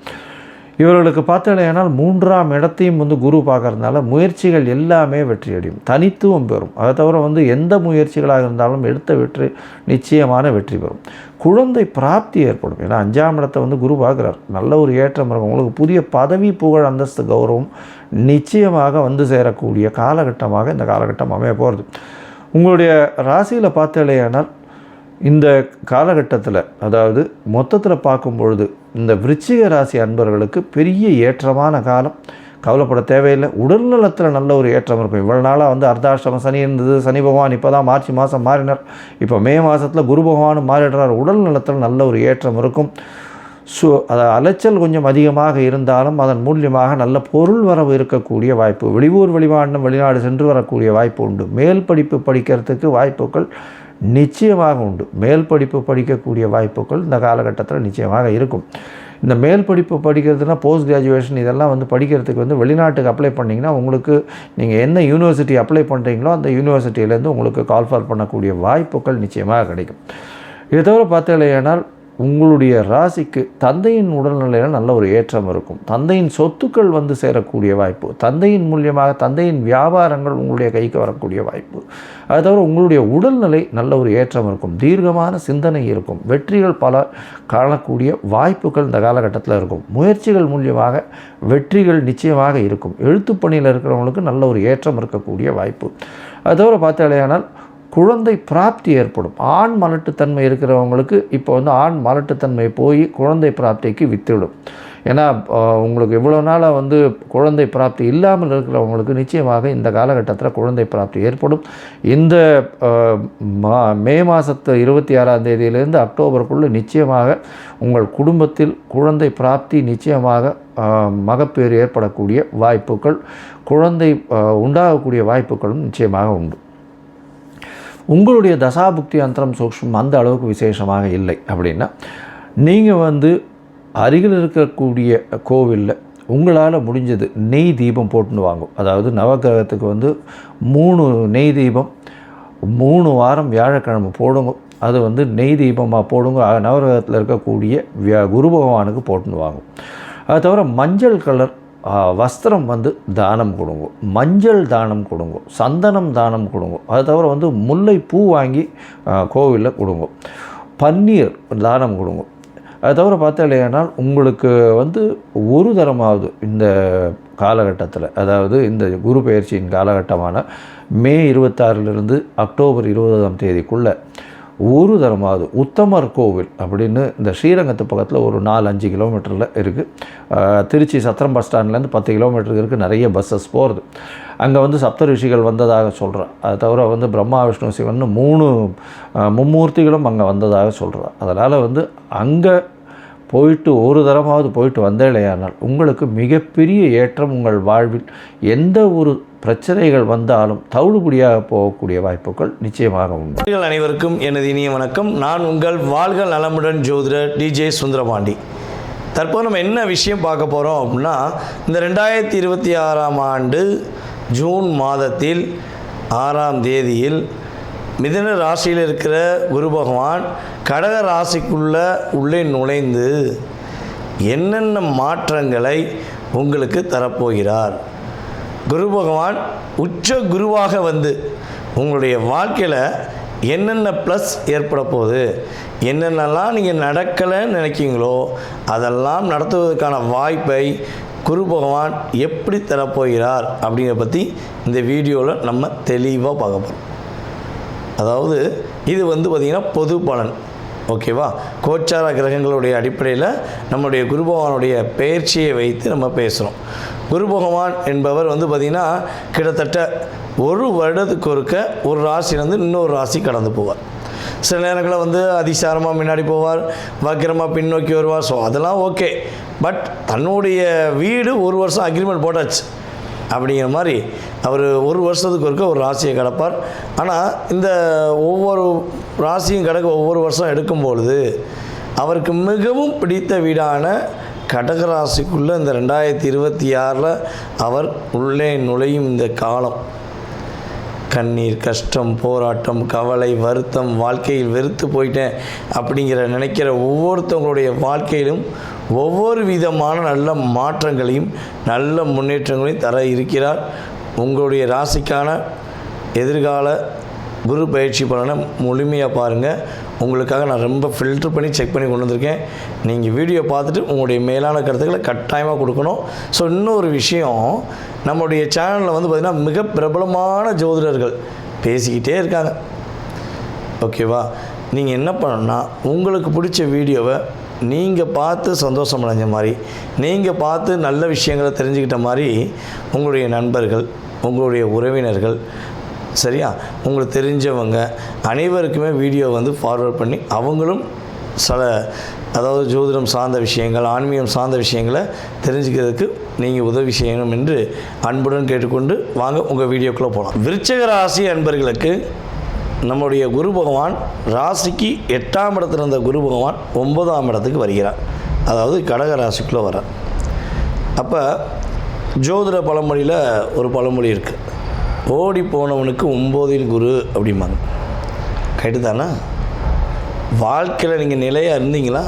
இவர்களுக்கு பார்த்தீங்கன்னா 3ஆம் இடத்தையும் குரு பார்க்கறதுனால முயற்சிகள் எல்லாமே வெற்றியடையும், தனித்துவம் பெறும். அதை தவிர எந்த முயற்சிகளாக இருந்தாலும் எடுத்த வெற்றி நிச்சயமான வெற்றி பெறும். குழந்தை பிராப்தி ஏற்படும். ஏன்னா 5ஆம் இடத்தை குரு பார்க்குறார். நல்ல ஒரு ஏற்றம் இருக்கும். உங்களுக்கு புதிய பதவி, புகழ், அந்தஸ்து, கௌரவம் நிச்சயமாக சேரக்கூடிய காலகட்டமாக இந்த காலகட்டம் அமைய போகிறது. உங்களுடைய ராசியில் பார்த்தீங்கன்னா இந்த காலகட்டத்தில், அதாவது மொத்தத்தில் பார்க்கும் பொழுது இந்த விருச்சிக ராசி அன்பர்களுக்கு பெரிய ஏற்றமான காலம். கவலைப்பட தேவையில்லை. உடல்நலத்தில் நல்ல ஒரு ஏற்றம் இருக்கும். இவ்வளோ நாளாக அர்த்தாஷ்டம சனி இருந்தது. சனி பகவான் இப்போ தான் மார்ச் மாதம் மாறினார். இப்போ மே மாதத்தில் குரு பகவானும் மாறிடுறார். உடல் நலத்தில் நல்ல ஒரு ஏற்றம் இருக்கும். அது அலைச்சல் கொஞ்சம் அதிகமாக இருந்தாலும் அதன் மூலியமாக நல்ல பொருள் வரவு இருக்கக்கூடிய வாய்ப்பு, வெளியூர் வெளிமாநிலம் வெளிநாடு சென்று வரக்கூடிய வாய்ப்பு உண்டு. மேல் படிப்பு படிக்கிறதுக்கு வாய்ப்புகள் நிச்சயமாக உண்டு. மேல் படிப்பு படிக்கக்கூடிய வாய்ப்புகள் இந்த காலகட்டத்தில் நிச்சயமாக இருக்கும். இந்த மேல் படிப்பு படிக்கிறதுனா போஸ்ட் கிராஜுவேஷன் இதெல்லாம் படிக்கிறதுக்கு வெளிநாட்டுக்கு அப்ளை பண்ணிங்கன்னா உங்களுக்கு நீங்கள் என்ன யூனிவர்சிட்டி அப்ளை பண்ணுறீங்களோ அந்த யூனிவர்சிட்டியிலேருந்து உங்களுக்கு கால்ஃபார் பண்ணக்கூடிய வாய்ப்புகள் நிச்சயமாக கிடைக்கும். இதை தவிர பார்த்தீங்கன்னா உங்களுடைய ராசிக்கு தந்தையின் உடல்நிலையில் நல்ல ஒரு ஏற்றம் இருக்கும். தந்தையின் சொத்துக்கள் சேரக்கூடிய வாய்ப்பு, தந்தையின் மூலியமாக தந்தையின் வியாபாரங்கள் உங்களுடைய கைக்கு வரக்கூடிய வாய்ப்பு. அது தவிர உங்களுடைய உடல்நிலை நல்ல ஒரு ஏற்றம் இருக்கும். தீர்க்கமான சிந்தனை இருக்கும். வெற்றிகள் பல காணக்கூடிய வாய்ப்புகள் இந்த காலகட்டத்தில் இருக்கும். முயற்சிகள் மூலியமாக வெற்றிகள் நிச்சயமாக இருக்கும். எழுத்துப்பணியில் இருக்கிறவங்களுக்கு நல்ல ஒரு ஏற்றம் இருக்கக்கூடிய வாய்ப்பு. அது தவிர பார்த்தாலேயானால் குழந்தை பிராப்தி ஏற்படும். ஆண் மலட்டுத்தன்மை இருக்கிறவங்களுக்கு இப்போ ஆண் மலட்டுத்தன்மை போய் குழந்தை பிராப்திக்கு வித்துவிடும். ஏன்னா உங்களுக்கு இவ்வளோ நாளாக குழந்தை பிராப்தி இல்லாமல் இருக்கிறவங்களுக்கு நிச்சயமாக இந்த காலகட்டத்தில் குழந்தை பிராப்தி ஏற்படும். இந்த மே மாதத்து 26ஆம் தேதியிலேருந்து அக்டோபருக்குள்ளே நிச்சயமாக உங்கள் குடும்பத்தில் குழந்தை பிராப்தி நிச்சயமாக மகப்பேறு ஏற்படக்கூடிய வாய்ப்புகள், குழந்தை உண்டாகக்கூடிய வாய்ப்புகளும் நிச்சயமாக உண்டு. உங்களுடைய தசாபுக்தி அந்தரம் சூக்ஷ்மம் அந்த அளவுக்கு விசேஷமாக இல்லை அப்படின்னா நீங்கள் அருகில் இருக்கக்கூடிய கோவிலில் உங்களால் முடிஞ்சது நெய் தீபம் போட்டுன்னு வாங்கும். அதாவது நவகிரகத்துக்கு 3 நெய் தீபம் 3 வாரம் வியாழக்கிழமை போடுங்க. அது நெய் தீபமாக போடுங்க. நவகிரகத்தில் இருக்கக்கூடிய குரு பகவானுக்கு போட்டுன்னு வாங்கும். அது தவிர மஞ்சள் கலர் வஸ்திரம் தானம் கொடுங்க, மஞ்சள் தானம் கொடுங்க, சந்தனம் தானம் கொடுங்க. அது தவிர முல்லை பூ வாங்கி கோவிலில் கொடுங்க, பன்னீர் தானம் கொடுங்க. அது தவிர பார்த்தாலேனால் உங்களுக்கு ஒரு தரமாவது இந்த காலகட்டத்தில், அதாவது இந்த குரு பெயர்ச்சியின் காலகட்டமான மே 26லிருந்து அக்டோபர் 20ஆம் தேதிக்குள்ளே ஒரு தரமாவது உத்தமர் கோவில் அப்படின்னு இந்த ஸ்ரீரங்கத்து பக்கத்தில் ஒரு 4-5 கிலோமீட்டரில் இருக்குது. திருச்சி சத்திரம் பஸ் ஸ்டாண்ட்லேருந்து 10 கிலோமீட்டருக்கு இருக்குது. நிறைய பஸ்ஸஸ் போகிறது. அங்கே வந்து சப்த ரிஷிகள் வந்ததாக சொல்கிறேன். அது தவிர வந்து பிரம்மா விஷ்ணு சிவன் 3 மும்மூர்த்திகளும் அங்கே வந்ததாக சொல்கிறேன். அதனால் வந்து அங்கே போயிட்டு ஒரு தரமாவது போயிட்டு வந்தேலையானால் உங்களுக்கு மிகப்பெரிய ஏற்றம் உங்கள் வாழ்வில் எந்த ஒரு பிரச்சனைகள் வந்தாலும் தவிடுபடியாக போகக்கூடிய வாய்ப்புகள் நிச்சயமாக உண்டு. அனைவருக்கும் எனது இனிய வணக்கம். நான் உங்கள் வாழ்க நலமுடன் ஜோதிடர் டிஜே சுந்தரபாண்டி. தற்போது நம்ம என்ன விஷயம் பார்க்க போகிறோம் அப்படின்னா, இந்த 2026ஆம் ஆண்டு ஜூன் மாதத்தில் 6ஆம் தேதியில் மிதுன ராசியில் இருக்கிற குரு பகவான் கடக ராசிக்குள்ளே உள்ளே நுழைந்து என்னென்ன மாற்றங்களை உங்களுக்கு தரப்போகிறார். குரு பகவான் உச்ச குருவாக வந்து உங்களுடைய வாழ்க்கையில் என்னென்ன ப்ளஸ் ஏற்பட போகுது, என்னென்னலாம் நீங்கள் நடக்கலைன்னு நினைக்கிங்களோ அதெல்லாம் நடத்துவதற்கான வாய்ப்பை குரு பகவான் எப்படி தரப்போகிறார் அப்படிங்கிறத பற்றி இந்த வீடியோவில் நம்ம தெளிவாக பார்க்க போகிறோம். அதாவது இது வந்து பார்த்திங்கன்னா பொது பலன், ஓகேவா? கோச்சார கிரகங்களுடைய அடிப்படையில் நம்முடைய குரு பகவானுடைய பெயர்ச்சியை வைத்து நம்ம பேசுகிறோம். குரு பகவான் என்பவர் வந்து பார்த்திங்கன்னா கிட்டத்தட்ட ஒரு வருடத்துக்கு ஒருக்க ஒரு ராசியிலேருந்து இன்னொரு ராசி கடந்து போவார். சில நேரங்களில் வந்து அதிசாரமாக முன்னாடி போவார், வக்கிரமாக பின்னோக்கி வருவார். ஸோ அதெல்லாம் ஓகே. பட் தன்னுடைய வீடு ஒரு வருஷம் அக்ரிமெண்ட் போட்டாச்சு அப்படிங்கிற மாதிரி அவர் ஒரு வருஷத்துக்கு ஒருக்க ஒரு ராசியை கடப்பார். ஆனால் இந்த ஒவ்வொரு ராசியும் கடக்க ஒவ்வொரு வருஷம் எடுக்கும்பொழுது அவருக்கு மிகவும் பிடித்த வீடான கடகராசிக்குள்ளே இந்த 2026 அவர் உள்ளே நுழையும் இந்த காலம் கண்ணீர், கஷ்டம், போராட்டம், கவலை, வருத்தம், வாழ்க்கையில் வெறுத்து போயிட்டேன் அப்படிங்கிற நினைக்கிற ஒவ்வொருத்தவங்களுடைய வாழ்க்கையிலும் ஒவ்வொரு விதமான நல்ல மாற்றங்களையும் நல்ல முன்னேற்றங்களையும் தர இருக்கிறார். உங்களுடைய ராசிக்கான எதிர்கால குரு பயிற்சி பலனை முழுமையாக பாருங்கள். உங்களுக்காக நான் ரொம்ப ஃபில்டர் பண்ணி செக் பண்ணி கொண்டு வந்திருக்கேன். நீங்கள் வீடியோ பார்த்துட்டு உங்களுடைய மேலான கருத்துக்களை கட்டாயமாக கொடுக்கணும். ஸோ இன்னொரு விஷயம், நம்முடைய சேனலில் வந்து பார்த்திங்கன்னா மிக பிரபலமான ஜோதிடர்கள் பேசிக்கிட்டே இருக்காங்க, ஓகேவா? நீங்கள் என்ன பண்ணணும்னா உங்களுக்கு பிடிச்ச வீடியோவை நீங்கள் பார்த்து சந்தோஷம் அடைஞ்ச மாதிரி, நீங்கள் பார்த்து நல்ல விஷயங்களை தெரிஞ்சுக்கிட்ட மாதிரி உங்களுடைய நண்பர்கள், உங்களுடைய உறவினர்கள், சரியா, உங்களுக்கு தெரிஞ்சவங்க அனைவருக்குமே வீடியோ வந்து ஃபார்வர்ட் பண்ணி அவங்களும் சில அதாவது ஜோதிடம் சார்ந்த விஷயங்கள், ஆன்மீகம் சார்ந்த விஷயங்களை தெரிஞ்சுக்கிறதுக்கு நீங்கள் உதவி செய்யணும் என்று அன்புடன் கேட்டுக்கொண்டு வாங்க உங்கள் வீடியோக்குள்ளே போகலாம். விருச்சிக ராசி அன்பர்களுக்கு நம்முடைய குரு பகவான் ராசிக்கு 8ஆம் இடத்துல இருந்த குரு பகவான் 9ஆம் இடத்துக்கு வருகிறார். அதாவது கடக ராசிக்குள்ளே வரார். அப்போ ஜோதிட பழமொழியில் ஒரு பழமொழி இருக்குது, ஓடி போனவனுக்கு 9இல் குரு அப்படிம்பாங்க. கரெக்டு தானே? வாழ்க்கையில் நீங்கள் நிலையாக இருந்தீங்களா?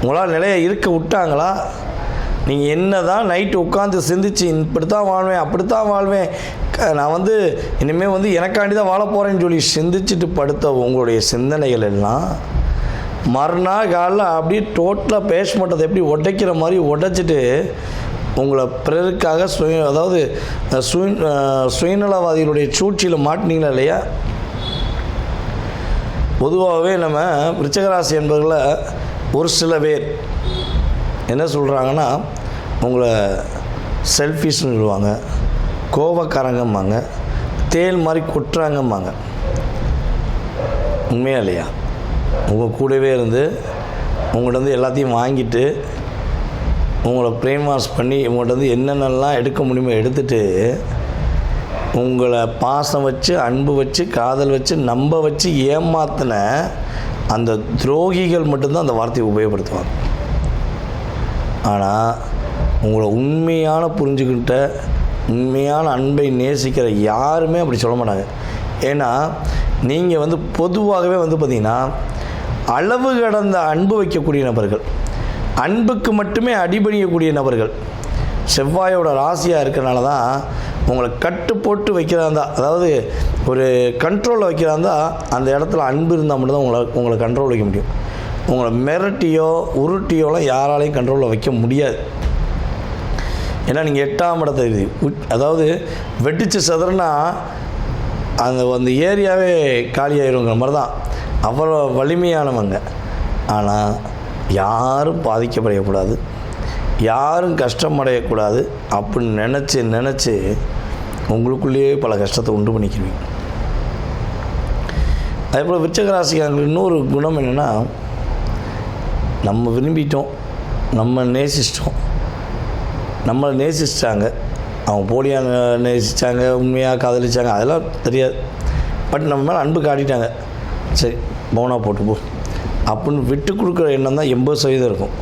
உங்களால் நிலையாக இருக்க விட்டாங்களா? நீங்கள் என்ன தான் நைட்டு உட்காந்து சிந்திச்சு இப்படித்தான் வாழ்வேன், அப்படித்தான் வாழ்வேன், நான் வந்து இனிமேல் வந்து எனக்காண்டி தான் வாழ போகிறேன்னு சொல்லி சிந்திச்சுட்டு படுத்த உங்களுடைய சிந்தனைகள் எல்லாம் மறுநாள் காலையில் அப்படியே டோட்டலாக பேசமாட்டதை எப்படி உடைக்கிற மாதிரி உடைச்சிட்டு உங்களை பிறருக்காக அதாவது சுயநலவாதிகளுடைய சூழ்ச்சியில் மாட்டினீங்களா இல்லையா? பொதுவாகவே நம்ம விருச்சிகராசி என்பதில் ஒரு சில பேர் என்ன சொல்கிறாங்கன்னா, உங்களை செல்ஃபிஷ்னு சொல்லுவாங்க, கோபக்காரங்கம்பாங்க, தேல் மாதிரி கொட்டுறாங்கம்பாங்க. உண்மையா இல்லையா? உங்கள் கூடவே இருந்து உங்கள்கிட்ட வந்து எல்லாத்தையும் வாங்கிட்டு உங்களை பிரெயின் வாஷ் பண்ணி உங்கள்கிட்ட வந்து என்னென்னலாம் எடுக்க முடியுமோ எடுத்துட்டு உங்களை பாசம் வச்சு, அன்பு வச்சு, காதல் வச்சு, நம்ப வச்சு ஏமாத்தின அந்த துரோகிகள் மட்டும்தான் அந்த வார்த்தையை உபயோகப்படுத்துவாங்க. ஆனால் உங்களை உண்மையான புரிஞ்சுக்கிட்ட, உண்மையான அன்பை நேசிக்கிற யாருமே அப்படி சொல்ல மாட்டாங்க. ஏன்னா நீங்கள் வந்து பொதுவாகவே வந்து பார்த்திங்கன்னா அளவு கடந்த அன்பு வைக்கக்கூடிய நபர்கள், அன்புக்கு மட்டுமே அடிபணியக்கூடிய நபர்கள். செவ்வாயோட ராசியாக இருக்கிறனால தான் உங்களை கட்டு போட்டு வைக்கிறாந்தா, அதாவது ஒரு கண்ட்ரோலில் வைக்கிறாந்தா அந்த இடத்துல அன்பு இருந்தால் மட்டும்தான் உங்களை கண்ட்ரோல் வைக்க முடியும். உங்களை மிரட்டியோ உருட்டியோலாம் யாராலையும் கண்ட்ரோலில் வைக்க முடியாது. ஏன்னா நீங்கள் 8ஆம் இடத்தை அதாவது வெட்டிச்சு சதுரனா அந்த ஏரியாவே காலியாயிருங்கிற மாதிரி தான். அவ்வளோ வலிமையானவங்க. ஆனால் யாரும் பாதிக்கப்படக்கூடாது, யாரும் கஷ்டமடையக்கூடாது அப்படின்னு நினச்சி உங்களுக்குள்ளேயே பல கஷ்டத்தை உண்டு பண்ணிக்கிடுவீங்க. அதே போல் விருச்சிக ராசிக்காரங்களுக்கு இன்னொரு குணம் என்னென்னா, நம்ம விரும்பிட்டோம், நம்ம நேசிச்சிட்டோம், நம்மளை நேசிச்சிட்டாங்க, அவங்க போலியாக நேசித்தாங்க, உண்மையாக காதலிச்சாங்க, அதெல்லாம் தெரியாது. பட் நம்ம மேலே அன்பு காட்டிட்டாங்க, சரி மௌனா போட்டு போ அப்படின்னு விட்டு கொடுக்குற எண்ணம் தான் 80% இருக்கும்.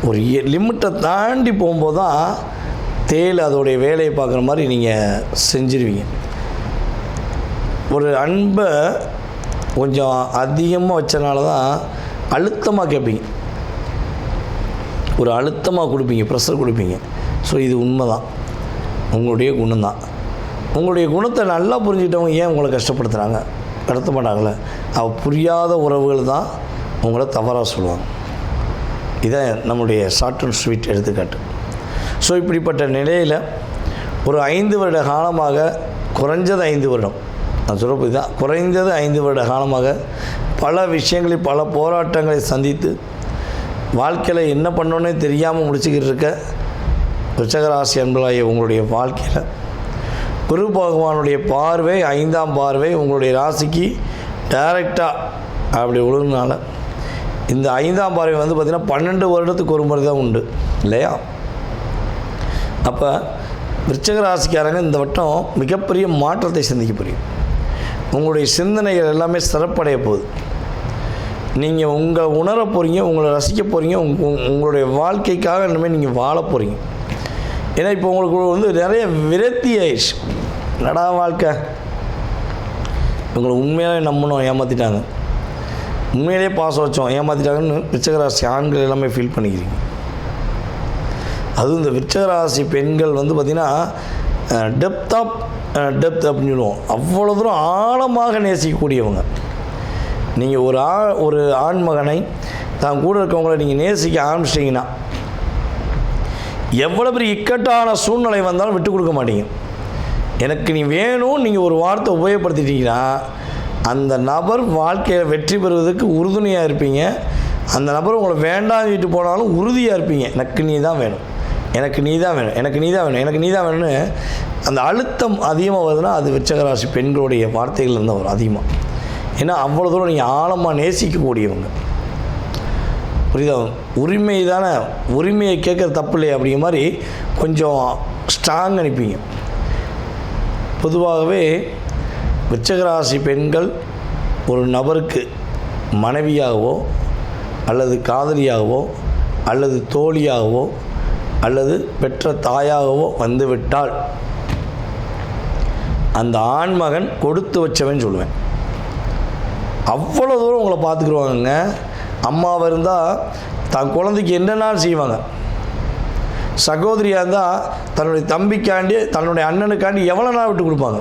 ஒரு லிமிட்டை தாண்டி போகும்போது தான் தேல் அதோடைய வேலையை பார்க்குற மாதிரி நீங்கள் செஞ்சிருவீங்க. ஒரு அன்பை கொஞ்சம் அதிகமாக வச்சனால தான் அழுத்தமாக கேட்பீங்க, ஒரு அழுத்தமாக கொடுப்பீங்க, ப்ரெஷர் கொடுப்பீங்க. ஸோ இது உண்மை தான், உங்களுடைய குணம்தான். உங்களுடைய குணத்தை நல்லா புரிஞ்சுக்கிட்டவங்க ஏன் உங்களை கஷ்டப்படுத்துகிறாங்க, கடத்த மாட்டாங்களே. புரியாத உறவுகள் தான் உங்களை தவறாக சொல்லுவாங்க. இதான் நம்முடைய ஷார்ட் அண்ட் ஸ்வீட் எடுத்துக்காட்டு. ஸோ இப்படிப்பட்ட நிலையில் ஒரு 5 வருட காலமாக, குறைஞ்சது 5 வருடம், நான் சொல்கிறப்போ இதுதான், குறைந்தது 5 வருட காலமாக பல விஷயங்களை, பல போராட்டங்களை சந்தித்து வாழ்க்கையில் என்ன பண்ணோன்னே தெரியாமல் முடிச்சுக்கிட்டு இருக்க விருச்சிக ராசி அன்பர்களாகிய உங்களுடைய வாழ்க்கையில் குரு பகவானுடைய பார்வை, 5ஆம் பார்வை உங்களுடைய ராசிக்கு டைரெக்டாக அப்படி விழுந்தனால இந்த 5ஆம் பார்வை வந்து பார்த்திங்கன்னா 12 வருடத்துக்கு ஒரு முறை தான் உண்டு இல்லையா? அப்போ விருச்சிக ராசிக்காரங்க இந்த வட்டம் மிகப்பெரிய மாற்றத்தை சந்திக்க போகிறீங்க. உங்களுடைய சிந்தனைகள் எல்லாமே சிறப்படைய போகுது. நீங்கள் உங்கள் உணர போகிறீங்க, உங்களை ரசிக்க போகிறீங்க, உங்களுடைய வாழ்க்கைக்காக இனிமேல் நீங்கள் வாழ போகிறீங்க. ஏன்னா இப்போ உங்களுக்கு வந்து நிறைய விரக்தி ஆயிடுச்சு. நடா வாழ்க்கை, இவங்களை உண்மையாகவே நம்பணும், ஏமாற்றிட்டாங்க, உண்மையிலே பாசம் வச்சோம், ஏமாற்றிட்டாங்கன்னு விருச்சிக ராசி ஆண்கள் எல்லாமே ஃபீல் பண்ணிக்கிறீங்க. அதுவும் இந்த விருச்சிக ராசி பெண்கள் வந்து பார்த்திங்கன்னா டெப்த் அப்படின்னு சொல்லுவோம். அவ்வளோ தூரம் ஆழமாக நேசிக்கக்கூடியவங்க. நீங்கள் ஒரு ஆண்மகனை தான் கூட இருக்கவங்களை நீங்கள் நேசிக்க ஆரம்பிச்சிட்டிங்கன்னா எவ்வளோ பெரிய இக்கட்டான சூழ்நிலை வந்தாலும் விட்டு கொடுக்க மாட்டீங்க. எனக்கு நீ வேணும் நீங்கள் ஒரு வார்த்தை உபயோகப்படுத்திட்டீங்கன்னா அந்த நபர் வாழ்க்கையில் வெற்றி பெறுவதற்கு உறுதுணையாக இருப்பீங்க. அந்த நபர் உங்களை வேண்டாம் வீட்டு போனாலும் உறுதியாக இருப்பீங்க. எனக்கு நீ தான் வேணும், எனக்கு நீ தான் வேணும், எனக்கு நீ தான் வேணும், எனக்கு நீ தான் வேணும்னு அந்த அழுத்தம் அதிகமாக வருதுன்னா அது விருச்சிக ராசி பெண்களுடைய வார்த்தைகள் இருந்தால் வரும் அதிகமாக. ஏன்னா அவ்வளோ தூரம் நீங்கள் ஆழமாக நேசிக்கக்கூடியவங்க. புரியுதா? உரிமை தானே, உரிமையை கேட்குறது தப்பு இல்லையா அப்படிங்கிற மாதிரி கொஞ்சம் ஸ்ட்ராங் அனுப்பிங்க. பொதுவாகவே விருச்சிக ராசி பெண்கள் ஒரு நபருக்கு மனைவியாகவோ அல்லது காதலியாகவோ அல்லது தோழியாகவோ அல்லது பெற்ற தாயாகவோ வந்துவிட்டால் அந்த ஆண்மகன் கொடுத்து வச்சவன் சொல்லுவேன். அவ்வளோ தூரம் உங்களை பார்த்துக்குருவாங்கங்க. அம்மாவாக இருந்தால் தன் குழந்தைக்கு என்னென்னாலும் செய்வாங்க. சகோதரியாக இருந்தால் தன்னுடைய தம்பிக்காண்டி, தன்னுடைய அண்ணனுக்காண்டி எவ்வளோ நாள் விட்டு கொடுப்பாங்க.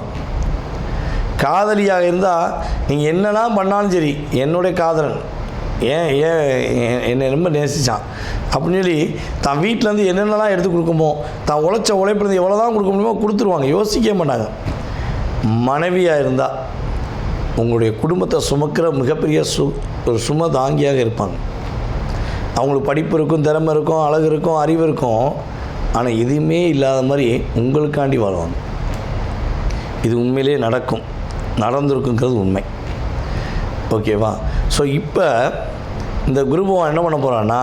காதலியாக இருந்தால் நீங்கள் என்னென்னா பண்ணாலும் சரி, என்னுடைய காதலன் என்னை ரொம்ப நேசித்தான் அப்படின்னு சொல்லி தான் வீட்டிலேருந்து என்னென்னலாம் எடுத்து கொடுக்குமோ, தான் உழைச்ச உழைப்பிலேருந்து எவ்வளோ தான் கொடுக்க முடியுமோ கொடுத்துருவாங்க, யோசிக்க மாட்டாங்க. மனைவியாக இருந்தால் உங்களுடைய குடும்பத்தை சுமக்கிற மிகப்பெரிய ஒரு சும தாங்கியாக இருப்பாங்க. அவங்களுக்கு படிப்பு இருக்கும், திறமை இருக்கும், அழகு இருக்கும், அறிவு இருக்கும். ஆனால் எதுவுமே இல்லாத மாதிரி உங்களுக்காண்டி வாழ்வாங்க. இது உண்மையிலே நடந்திருக்குங்கிறது உண்மை. ஓகேவா? ஸோ இப்போ இந்த குரு பகவான் என்ன பண்ண போகிறான்னா,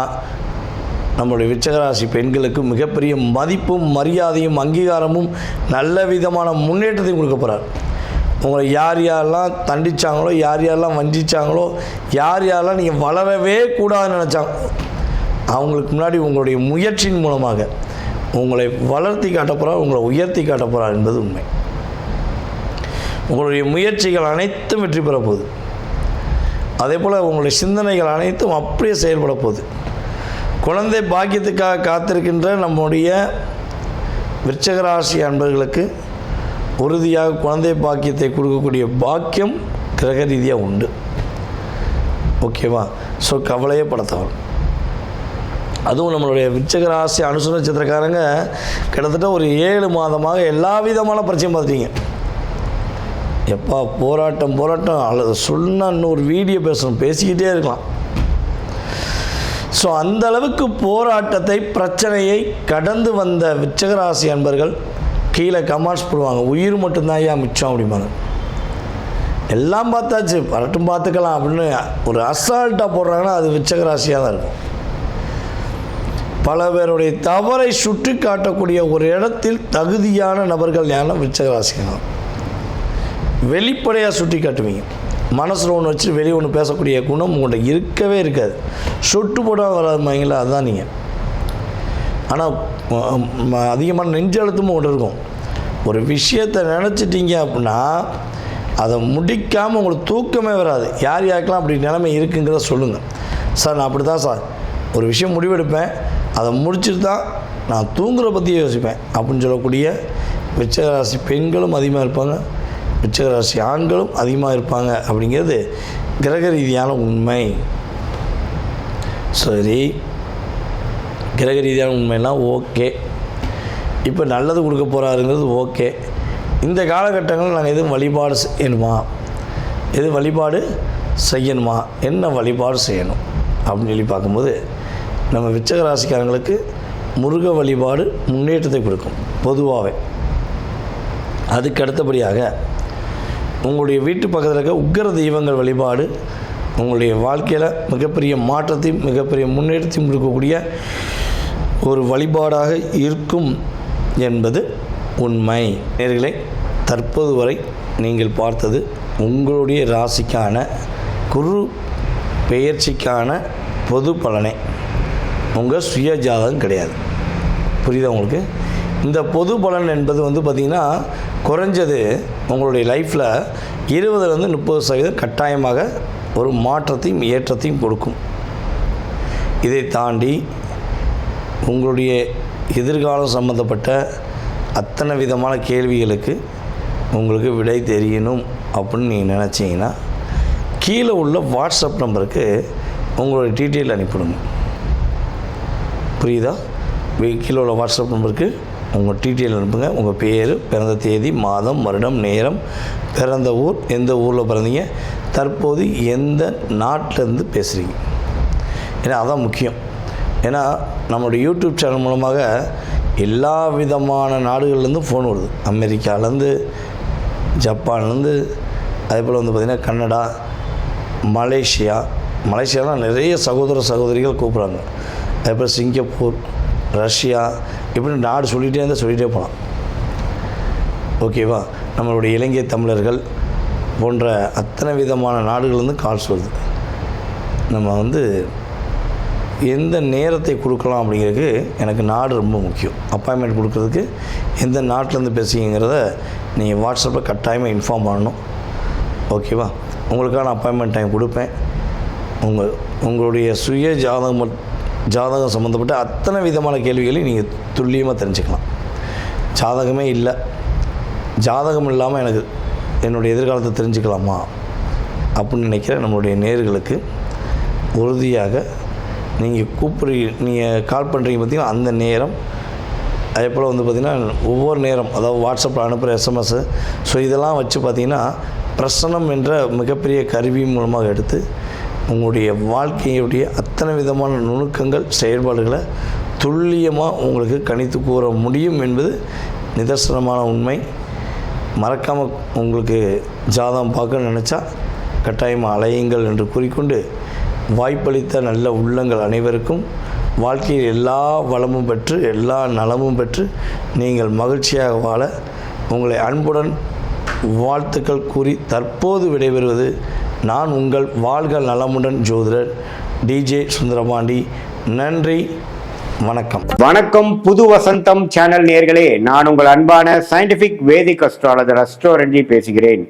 நம்மளுடைய விருச்சிக ராசி பெண்களுக்கு மிகப்பெரிய மதிப்பும் மரியாதையும் அங்கீகாரமும் நல்ல விதமான முன்னேற்றத்தையும் கொடுக்க போகிறார். உங்களை யார் யாரெல்லாம் தண்டிச்சாங்களோ, யார் யாரெல்லாம் வஞ்சிச்சாங்களோ, யார் யாரெல்லாம் நீங்கள் வளரவே கூடாதுன்னு நினச்சாங்க, அவங்களுக்கு முன்னாடி உங்களுடைய முயற்சியின் மூலமாக உங்களை வளர்த்தி காட்ட போகிறார், உங்களை உயர்த்தி காட்ட போகிறார் என்பது உண்மை. உங்களுடைய முயற்சிகள் அனைத்தும் வெற்றி பெற போகுது. அதே போல் உங்களுடைய சிந்தனைகள் அனைத்தும் அப்படியே செயல்பட போகுது. குழந்தை பாக்கியத்துக்காக காத்திருக்கின்ற நம்முடைய விருச்சிக ராசி அன்பர்களுக்கு உறுதியாக குழந்தை பாக்கியத்தை கொடுக்கக்கூடிய பாக்கியம் கிரக ரீதியாக உண்டு. ஓகேவா? ஸோ கவலையே படத்தவன். அதுவும் நம்மளுடைய விருச்சிக ராசி அனுச நட்சத்திரக்காரங்க கிட்டத்தட்ட ஒரு 7 மாதமாக எல்லா விதமான பிரச்சனையும் பார்த்துட்டீங்க. எப்பா போராட்டம் அல்லது சொன்னால் இன்னொரு வீடியோ பேசிக்கிட்டே இருக்கலாம். ஸோ அந்த அளவுக்கு போராட்டத்தை, பிரச்சனையை கடந்து வந்த விருச்சிகராசி அன்பர்கள் கீழே கமெண்ட்ஸ் போடுவாங்க, உயிர் மட்டும்தான் ஐயா மிச்சம் அப்படிம்பாங்க. எல்லாம் பார்த்தாச்சு, வரட்டும் பார்த்துக்கலாம் அப்படின்னு ஒரு அசால்ட்டாக போடுறாங்கன்னா அது விருச்சிகராசியாக தான் இருக்கும். பல பேருடைய தவறை சுட்டி காட்டக்கூடிய ஒரு இடத்தில் தகுதியான நபர்கள் யாருன்னா விருச்சிகராசிகள். வெளிப்படையாக சுட்டி காட்டுவீங்க. மனசில் ஒன்று வச்சு வெளியே ஒன்று பேசக்கூடிய குணம் உங்கள்கிட்ட இருக்கவே இருக்காது. சொட்டு போடாமல் வராதுமாங்களா, அதுதான் நீங்கள். ஆனால் அதிகமான நெஞ்சு அழுத்தமும் ஒன்று இருக்கும். ஒரு விஷயத்தை நினச்சிட்டிங்க அப்படின்னா அதை முடிக்காமல் உங்களுக்கு தூக்கமே வராது. யாருக்கெல்லாம் அப்படி நிலைமை இருக்குங்கிறத சொல்லுங்கள். சார் நான் அப்படி தான் சார் ஒரு விஷயம் முடிவெடுப்பேன், அதை முடிச்சுட்டு தான் நான் தூங்குற பற்றி யோசிப்பேன் அப்படின்னு சொல்லக்கூடிய விருச்சிகராசி பெண்களும் அதிகமாக இருப்பாங்க, விருச்சிகராசி ஆண்களும் அதிகமாக இருப்பாங்க அப்படிங்கிறது கிரக ரீதியான உண்மை. சரி, கிரக ரீதியான உண்மைலாம் ஓகே. இப்போ நல்லது கொடுக்க போகிறாருங்கிறது ஓகே. இந்த காலகட்டங்களில் நாங்கள் எதுவும் வழிபாடு செய்யணுமா, என்ன வழிபாடு செய்யணும் அப்படின்னு சொல்லி பார்க்கும்போது நம்ம விருச்சிகராசிக்காரங்களுக்கு முருக வழிபாடு முன்னேற்றத்தை கொடுக்கும் பொதுவாகவே. அதுக்கு அடுத்தபடியாக உங்களுடைய வீட்டு பக்கத்தில் இருக்க உக்கிர தெய்வங்கள் வழிபாடு உங்களுடைய வாழ்க்கையில் மிகப்பெரிய மாற்றத்தையும் மிகப்பெரிய முன்னேற்றத்தையும் கொடுக்கக்கூடிய ஒரு வழிபாடாக இருக்கும் என்பது உண்மை. நேயர்களே, தற்போது வரை நீங்கள் பார்த்தது உங்களுடைய ராசிக்கான குரு பெயர்ச்சிக்கான பொது பலனே, உங்கள் சுய ஜாதகம் கிடையாது. புரியுதா உங்களுக்கு? இந்த பொது பலன் என்பது பார்த்திங்கன்னா குறைஞ்சது உங்களுடைய லைஃப்பில் 20 to 30% கட்டாயமாக ஒரு மாற்றத்தையும் ஏற்றத்தையும் கொடுக்கும். இதை தாண்டி உங்களுடைய எதிர்காலம் சம்மந்தப்பட்ட அத்தனை விதமான கேள்விகளுக்கு உங்களுக்கு விடை தெரியணும் அப்படின்னு நீங்கள் நினச்சிங்கன்னா கீழே உள்ள வாட்ஸ்அப் நம்பருக்கு உங்களுடைய டீட்டெயில் அனுப்பிவிடுங்க. புரியுதா? கீழே உள்ள வாட்ஸ்அப் நம்பருக்கு உங்கள் டீட்டெயில் அனுப்புங்க. உங்கள் பேர், பிறந்த தேதி, மாதம், வருடம், நேரம், பிறந்த ஊர், எந்த ஊரில் பிறந்தீங்க, தற்போது எந்த நாட்டிலேருந்து பேசுகிறீங்க. ஏன்னா அதான் முக்கியம். ஏன்னா நம்மளுடைய யூடியூப் சேனல் மூலமாக எல்லா விதமான நாடுகள்லேருந்தும் ஃபோன் வருது. அமெரிக்காவிலேருந்து, ஜப்பான்லேருந்து, அதே போல் பார்த்திங்கன்னா கனடா, மலேசியாலாம் நிறைய சகோதரிகள் கூப்பிட்றாங்க. அதே போல் சிங்கப்பூர், ரஷ்யா, இப்படின்னு நாடு சொல்லிகிட்டே போகலாம். ஓகேவா? நம்மளுடைய இலங்கை தமிழர்கள் போன்ற அத்தனை விதமான நாடுகள்லேருந்து கால்ஸ் வருது. நம்ம எந்த நேரத்தை கொடுக்கலாம் அப்படிங்கிறதுக்கு எனக்கு நாடு ரொம்ப முக்கியம். அப்பாயின்மெண்ட் கொடுக்குறதுக்கு எந்த நாட்டிலேருந்து பேசுகிறீங்கிறத நீங்கள் வாட்ஸ்அப்பில் கட்டாயமாக இன்ஃபார்ம் பண்ணணும். ஓகேவா? உங்களுக்கான அப்பாயின்மெண்ட் டைம் கொடுப்பேன். உங்களுடைய சுய ஜாதகம் சம்மந்தப்பட்ட அத்தனை விதமான கேள்விகளையும் நீங்கள் துல்லியமாக தெரிஞ்சுக்கலாம். ஜாதகமே இல்லை, ஜாதகம் இல்லாமல் எனக்கு என்னுடைய எதிர்காலத்தை தெரிஞ்சுக்கலாமா அப்படின்னு நினைக்கிற நம்மளுடைய நேயர்களுக்கு உறுதியாக நீங்கள் கால் பண்ணுறீங்க பார்த்திங்கன்னா அந்த நேரம், அதே போல் பார்த்திங்கன்னா ஒவ்வொரு நேரம், அதாவது வாட்ஸ்அப்பில் அனுப்புகிற எஸ்எம்எஸ்ஸு, ஸோ இதெல்லாம் வச்சு பார்த்திங்கன்னா பிரசனம் என்ற மிகப்பெரிய கருவி மூலமாக எடுத்து உங்களுடைய வாழ்க்கையுடைய அத்தனை விதமான நுணுக்கங்கள், செயல்பாடுகளை துல்லியமாக உங்களுக்கு கணித்து கூற முடியும் என்பது நிதர்சனமான உண்மை. மறக்காமல் உங்களுக்கு ஜாதகம் பார்க்க நினச்சா கட்டாயமாக அலையுங்கள் என்று கூறிக்கொண்டு, வாய்ப்பளித்த நல்ல உள்ளங்கள் அனைவருக்கும் வாழ்க்கையில் எல்லா வளமும் பெற்று எல்லா நலமும் பெற்று நீங்கள் மகிழ்ச்சியாக வாழ உங்களை அன்புடன் வாழ்த்துக்கள் கூறி தற்போது விடைபெறுவது நான் உங்கள் வாழ்க நலமுடன் ஜோதிடர் டிஜே சுந்தரபாண்டி. நன்றி, வணக்கம். வணக்கம். புது வசந்தம் சேனல் நேயர்களே, நான் உங்கள் அன்பான சயின்டிபிக் வேதிக் அஸ்ட்ராலஜர் அஸ்ட்ரோரஞ்சி பேசுகிறேன்.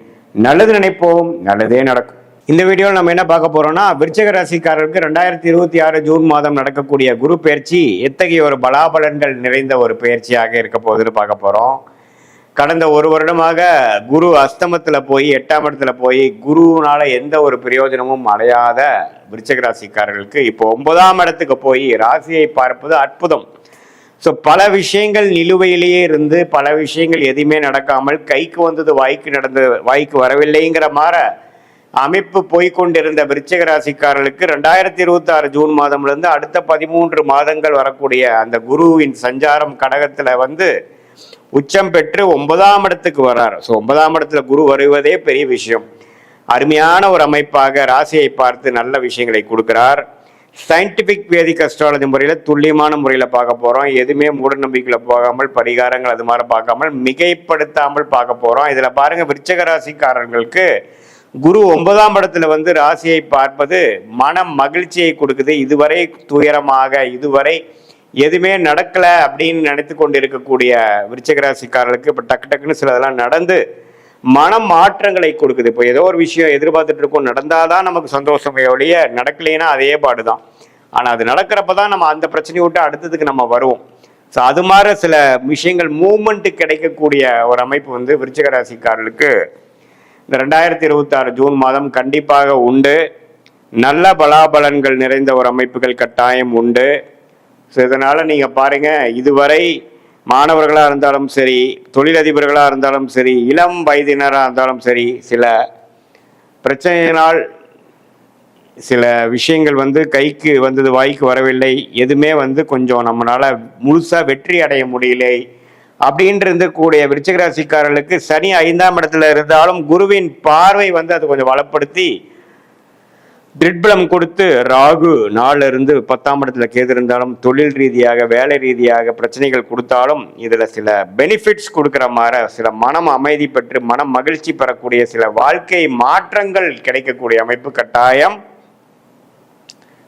நல்லது நினைப்போம், நல்லதே நடக்கும். இந்த வீடியோவில் நம்ம என்ன பார்க்க போறோம்னா, விருச்சிக ராசிக்காரருக்கு 2026 ஜூன் மாதம் நடக்கக்கூடிய குரு பெயர்ச்சி எத்தகைய ஒரு பலாபலன்கள் நிறைந்த ஒரு பெயர்ச்சியாக இருக்க போகுதுன்னு பார்க்க போறோம். கடந்த ஒரு வருடமாக குரு அஸ்தமத்தில் போய் 8ஆம் இடத்துல போய் குருனால எந்த ஒரு பிரயோஜனமும் அடையாத விருச்சிக ராசிக்காரர்களுக்கு இப்போ 9ஆம் இடத்துக்கு போய் ராசியை பார்ப்பது அற்புதம். ஸோ பல விஷயங்கள் நிலுவையிலேயே இருந்து பல விஷயங்கள் எதுவுமே நடக்காமல் கைக்கு வந்தது வாய்க்கு வரவில்லைங்கிற மாதிரி அமைப்பு போய்கொண்டிருந்த விருச்சிக ராசிக்காரர்களுக்கு 2026 ஜூன் மாதம்லேருந்து அடுத்த 13 மாதங்கள் வரக்கூடிய அந்த குருவின் சஞ்சாரம் கடகத்தில் வந்து உச்சம் பெற்று 9ஆம் இடத்துக்கு வர்றார். ஸோ 9ஆம் இடத்துல குரு வருவதே பெரிய விஷயம். அருமையான ஒரு அமைப்பாக ராசியை பார்த்து நல்ல விஷயங்களை கொடுக்கிறார். சயின்டிஃபிக் வேதிக் அஸ்ட்ராலஜி முறையில் துல்லியமான முறையில் பார்க்க போகிறோம். எதுவுமே மூட நம்பிக்கையில் போகாமல் பரிகாரங்கள் அது மாதிரி பார்க்காமல் மிகைப்படுத்தாமல் பார்க்க போகிறோம். இதில் பாருங்கள், விருச்சிக ராசிக்காரர்களுக்கு குரு 9ஆம் இடத்துல வந்து ராசியை பார்ப்பது மன மகிழ்ச்சியை கொடுக்குது. இதுவரை துயரமாக இதுவரை எதுவுமே நடக்கலை அப்படின்னு நினைத்து கொண்டு இருக்கக்கூடிய விருச்சிக ராசிக்காரர்களுக்கு இப்போ டக்குன்னு சிலதெல்லாம் நடந்து மன மாற்றங்களை கொடுக்குது. இப்போ ஏதோ ஒரு விஷயம் எதிர்பார்த்துட்டு இருக்கோம், நடந்தாதான் நமக்கு சந்தோஷமே ஒழிய நடக்கலைன்னா அதே பாடுதான். ஆனால் அது நடக்கிறப்ப தான் நம்ம அந்த பிரச்சனையை விட்டு அடுத்ததுக்கு நம்ம வருவோம். ஸோ அது மாதிரி சில விஷயங்கள் மூமெண்ட்டு கிடைக்கக்கூடிய ஒரு அமைப்பு வந்து விருச்சிக ராசிக்காரர்களுக்கு இந்த 2026 ஜூன் மாதம் கண்டிப்பாக உண்டு. நல்ல பலாபலன்கள் நிறைந்த ஒரு அமைப்புகள் கட்டாயம் உண்டு. ஸோ இதனால் நீங்கள் பாருங்கள், இதுவரை மாணவர்களாக இருந்தாலும் சரி, தொழிலதிபர்களாக இருந்தாலும் சரி, இளம் வயதினராக இருந்தாலும் சரி, சில பிரச்சனையினால் சில விஷயங்கள் வந்து கைக்கு வந்தது வாய்க்கு வரவில்லை, எதுவுமே வந்து கொஞ்சம் நம்மளால் முழுசாக வெற்றி அடைய முடியலை அப்படின்ட்டு இருக்கக்கூடிய விருச்சிக ராசிக்காரர்களுக்கு சனி 5ஆம் இடத்துல இருந்தாலும் குருவின் பார்வை வந்து அது கொஞ்சம் வளப்படுத்தி திரிபலம் கொடுத்து ராகு 4 இருந்து 10ஆம் இடத்துல கேது இருந்தாலும் தொழில் ரீதியாக வேலை ரீதியாக பிரச்சனைகள் கொடுத்தாலும் இதில் சில பெனிஃபிட்ஸ் கொடுக்குற மாதிரி சில மனம் அமைதி பெற்று மனம் மகிழ்ச்சி பெறக்கூடிய சில வாழ்க்கை மாற்றங்கள் கிடைக்கக்கூடிய அமைப்பு கட்டாயம்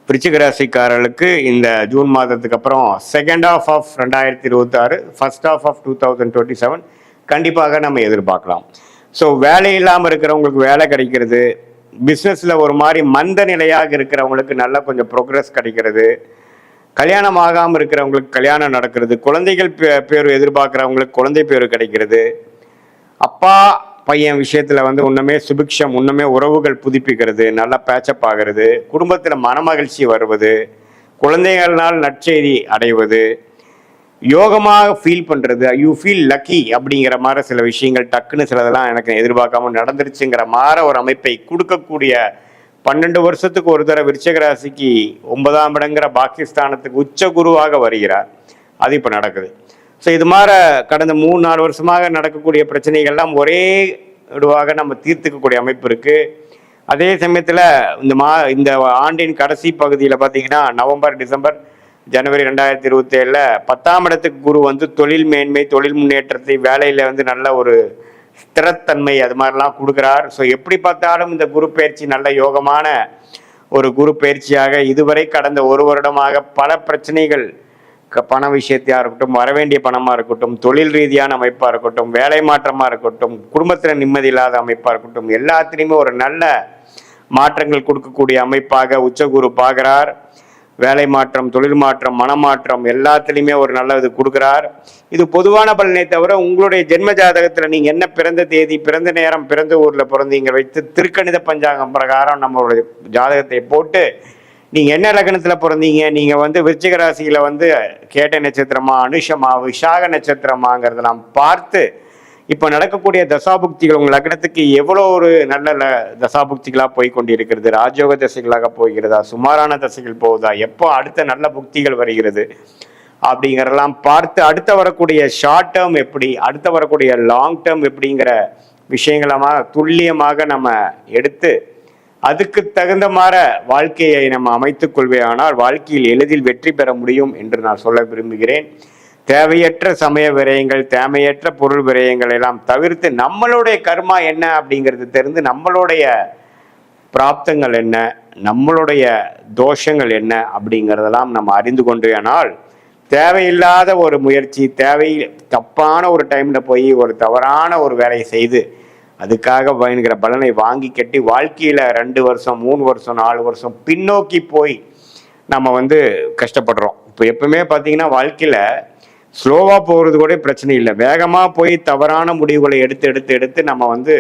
விருச்சிக ராசிக்காரர்களுக்கு இந்த ஜூன் மாதத்துக்கு அப்புறம் second half of 2026 first half of 2027 கண்டிப்பாக நம்ம எதிர்பார்க்கலாம். ஸோ வேலை இல்லாமல் இருக்கிறவங்களுக்கு வேலை கிடைக்கிறது, பிஸ்னஸில் ஒரு மாதிரி மந்த நிலையாக இருக்கிறவங்களுக்கு நல்லா கொஞ்சம் ப்ரோக்ரஸ் கிடைக்கிறது, கல்யாணம் ஆகாமல் இருக்கிறவங்களுக்கு கல்யாணம் நடக்கிறது, குழந்தைகள் பேர் எதிர்பார்க்குறவங்களுக்கு குழந்தை பேர் கிடைக்கிறது, அப்பா பையன் விஷயத்தில் வந்து இன்னுமே சுபிக்ஷம் இன்னுமே உறவுகள் புதுப்பிக்கிறது, நல்லா பேச்சப் ஆகிறது, குடும்பத்தில் மனமகிழ்ச்சி வருவது, குழந்தைகள்னால் நற்செய்தி அடைவது, யோகமாக ஃபீல் பண்ணுறது, யூ ஃபீல் லக்கி அப்படிங்கிற மாதிரி சில விஷயங்கள் டக்குன்னு சிலதெல்லாம் எனக்கு எதிர்பார்க்காம நடந்துருச்சுங்கிற மாதிரி ஒரு அமைப்பை கொடுக்கக்கூடிய 12 வருஷத்துக்கு ஒரு தடவை விருச்சிக ராசிக்கு 9ஆம் இடங்கிற பாகிஸ்தானத்துக்கு உச்ச குருவாக வருகிறார். அது இப்போ நடக்குது. ஸோ இது மாதிரி கடந்த 3-4 வருஷமாக நடக்கக்கூடிய பிரச்சனைகள்லாம் ஒரே இதுவாக நம்ம தீர்த்துக்கக்கூடிய அமைப்பு இருக்குது. அதே சமயத்தில் இந்த ஆண்டின் கடைசி பகுதியில் பார்த்தீங்கன்னா நவம்பர், டிசம்பர், ஜனவரி 2027 10ஆம் இடத்துக்கு குரு வந்து தொழில் மேன்மை, தொழில் முன்னேற்றத்தை, வேலையில் வந்து நல்ல ஒரு ஸ்திரத்தன்மை அது மாதிரிலாம் கொடுக்குறார். ஸோ எப்படி பார்த்தாலும் இந்த குரு பயிற்சி நல்ல யோகமான ஒரு குரு பயிற்சியாக இதுவரை கடந்த 1 வருடமாக பல பிரச்சனைகள் பண விஷயத்தையாக இருக்கட்டும், வரவேண்டிய பணமாக இருக்கட்டும், தொழில் ரீதியான அமைப்பாக இருக்கட்டும், வேலை மாற்றமாக இருக்கட்டும், குடும்பத்தில் நிம்மதி இல்லாத அமைப்பாக இருக்கட்டும், எல்லாத்துலேயுமே ஒரு நல்ல மாற்றங்கள் கொடுக்கக்கூடிய அமைப்பாக உச்சகுரு பார்க்குறார். வேலை மாற்றம், தொழில் மாற்றம், மனமாற்றம் எல்லாத்துலேயுமே ஒரு நல்ல இது கொடுக்குறார். இது பொதுவான பலனை தவிர உங்களுடைய ஜென்ம ஜாதகத்தில் நீங்கள் என்ன பிறந்த தேதி, பிறந்த நேரம், பிறந்த ஊரில் பிறந்தீங்க வைத்து திருக்கணித பஞ்சாங்கம் பிரகாரம் நம்மளுடைய ஜாதகத்தை போட்டு நீங்கள் என்ன லக்னத்தில் பிறந்தீங்க, நீங்கள் வந்து விருச்சிக ராசியில் வந்து கேட்ட நட்சத்திரமா, அனுஷமா, விஷாக நட்சத்திரமாங்கிறதெல்லாம் பார்த்து இப்போ நடக்கக்கூடிய தசாபுக்திகள் உங்கள் லக்னத்துக்கு எவ்வளோ ஒரு நல்ல தசாபுக்திகளாக போய் கொண்டு இருக்கிறது, ராஜயோக தசைகளாக போகிறதா, சுமாரான தசைகள் போகுதா, எப்போ அடுத்த நல்ல புக்திகள் வருகிறது அப்படிங்கிறதெல்லாம் பார்த்து அடுத்த வரக்கூடிய ஷார்ட் டேர்ம் எப்படி, அடுத்த வரக்கூடிய லாங் டேர்ம் எப்படிங்கிற விஷயங்களமாக துல்லியமாக நம்ம எடுத்து அதுக்கு தகுந்த மாதிரி வாழ்க்கையை நம்ம அமைத்துக் கொள்வேயானால் வாழ்க்கையில் எளிதில் வெற்றி பெற முடியும் என்று நான் சொல்ல விரும்புகிறேன். தேவையற்ற சமய விரயங்கள், தேவையற்ற பொருள் விரயங்கள் எல்லாம் தவிர்த்து நம்மளுடைய கர்மா என்ன அப்படிங்கிறது தெரிந்து நம்மளுடைய பிராப்தங்கள் என்ன, நம்மளுடைய தோஷங்கள் என்ன அப்படிங்கிறதெல்லாம் நம்ம அறிந்து கொண்டேனால் தேவையில்லாத ஒரு முயற்சி, தப்பான ஒரு டைமில் போய் ஒரு தவறான ஒரு வேலையை செய்து அதுக்காக பயணிக்கிற பலனை வாங்கி கட்டி வாழ்க்கையில் 2 வருஷம், 3 வருஷம், 4 வருஷம் பின்னோக்கி போய் நம்ம வந்து கஷ்டப்படுறோம். இப்போ எப்பவுமே பார்த்தீங்கன்னா வாழ்க்கையில் ஸ்லோவாக போகிறது கூட பிரச்சனை இல்லை, வேகமாக போய் தவறான முடிவுகளை எடுத்து நம்ம வந்து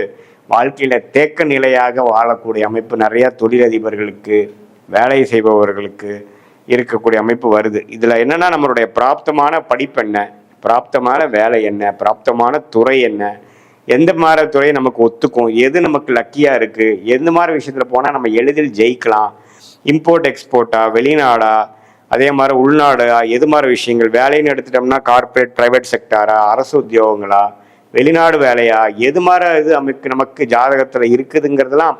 வாழ்க்கையில் தேக்க நிலையாக வாழக்கூடிய அமைப்பு நிறையா தொழிலதிபர்களுக்கு, வேலை செய்பவர்களுக்கு, இருக்கக்கூடிய அமைப்பு வருது. இதில் என்னென்னா நம்மளுடைய பிராப்தமான படிப்பு என்ன, பிராப்தமான வேலை என்ன, பிராப்தமான துறை என்ன, எந்த மாதிரி துறை நமக்கு ஒத்துக்கும், எது நமக்கு லக்கியாக இருக்குது, எந்த மாதிரி விஷயத்தில் போனால் நம்ம எளிதில் ஜெயிக்கலாம், இம்போர்ட் எக்ஸ்போர்ட்டா, வெளிநாடா, அதே மாதிரி உள்நாடா, எது மாதிரி விஷயங்கள், வேலைன்னு எடுத்துட்டோம்னா கார்ப்பரேட் ப்ரைவேட் செக்டாரா, அரசு உத்தியோகங்களா, வெளிநாடு வேலையா, எது மாதிரி இது நமக்கு ஜாதகத்தில் இருக்குதுங்கிறதுலாம்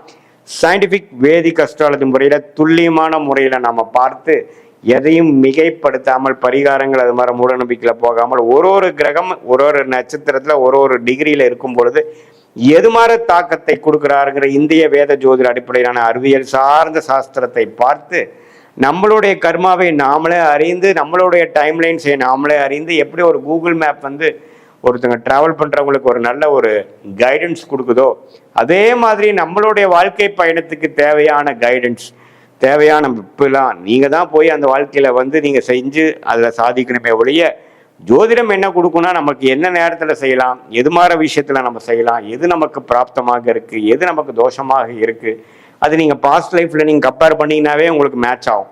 சயின்டிஃபிக் வேதிக் அஸ்ட்ராலஜி முறையில் துல்லியமான முறையில் நம்ம பார்த்து எதையும் மிகைப்படுத்தாமல் பரிகாரங்கள் அது மாதிரி மூட நம்பிக்கையில் போகாமல் ஒரு கிரகம் ஒரு நட்சத்திரத்தில் ஒரு டிகிரியில் இருக்கும் பொழுது எது மாதிரி தாக்கத்தை கொடுக்குறாருங்கிற இந்திய வேத ஜோதிட அடிப்படையிலான அறிவியல் சார்ந்த சாஸ்திரத்தை பார்த்து நம்மளுடைய கர்மாவை நாமளே அறிந்து, நம்மளுடைய டைம்லைன்ஸை நாமளே அறிந்து, எப்படி ஒரு கூகுள் மேப் ஒருத்தங்க ட்ராவல் பண்ணுறவங்களுக்கு ஒரு நல்ல ஒரு கைடன்ஸ் கொடுக்குதோ, அதே மாதிரி நம்மளுடைய வாழ்க்கை பயணத்துக்கு தேவையான கைடன்ஸ், தேவையான இப்பெல்லாம் நீங்கள் தான் போய் அந்த வாழ்க்கையில் நீங்கள் செஞ்சு அதில் சாதிக்கணுமே ஒழிய, ஜோதிடம் என்ன கொடுக்குன்னா நமக்கு என்ன நேரத்தில் செய்யலாம், எது மாதிரி விஷயத்தில் நம்ம செய்யலாம், எது நமக்கு பிராப்தமாக இருக்குது, எது நமக்கு தோஷமாக இருக்குது, அது நீங்கள் பாஸ்ட் லைஃப்பில் நீங்கள் கம்பேர் பண்ணிங்கனாவே உங்களுக்கு மேட்ச் ஆகும்.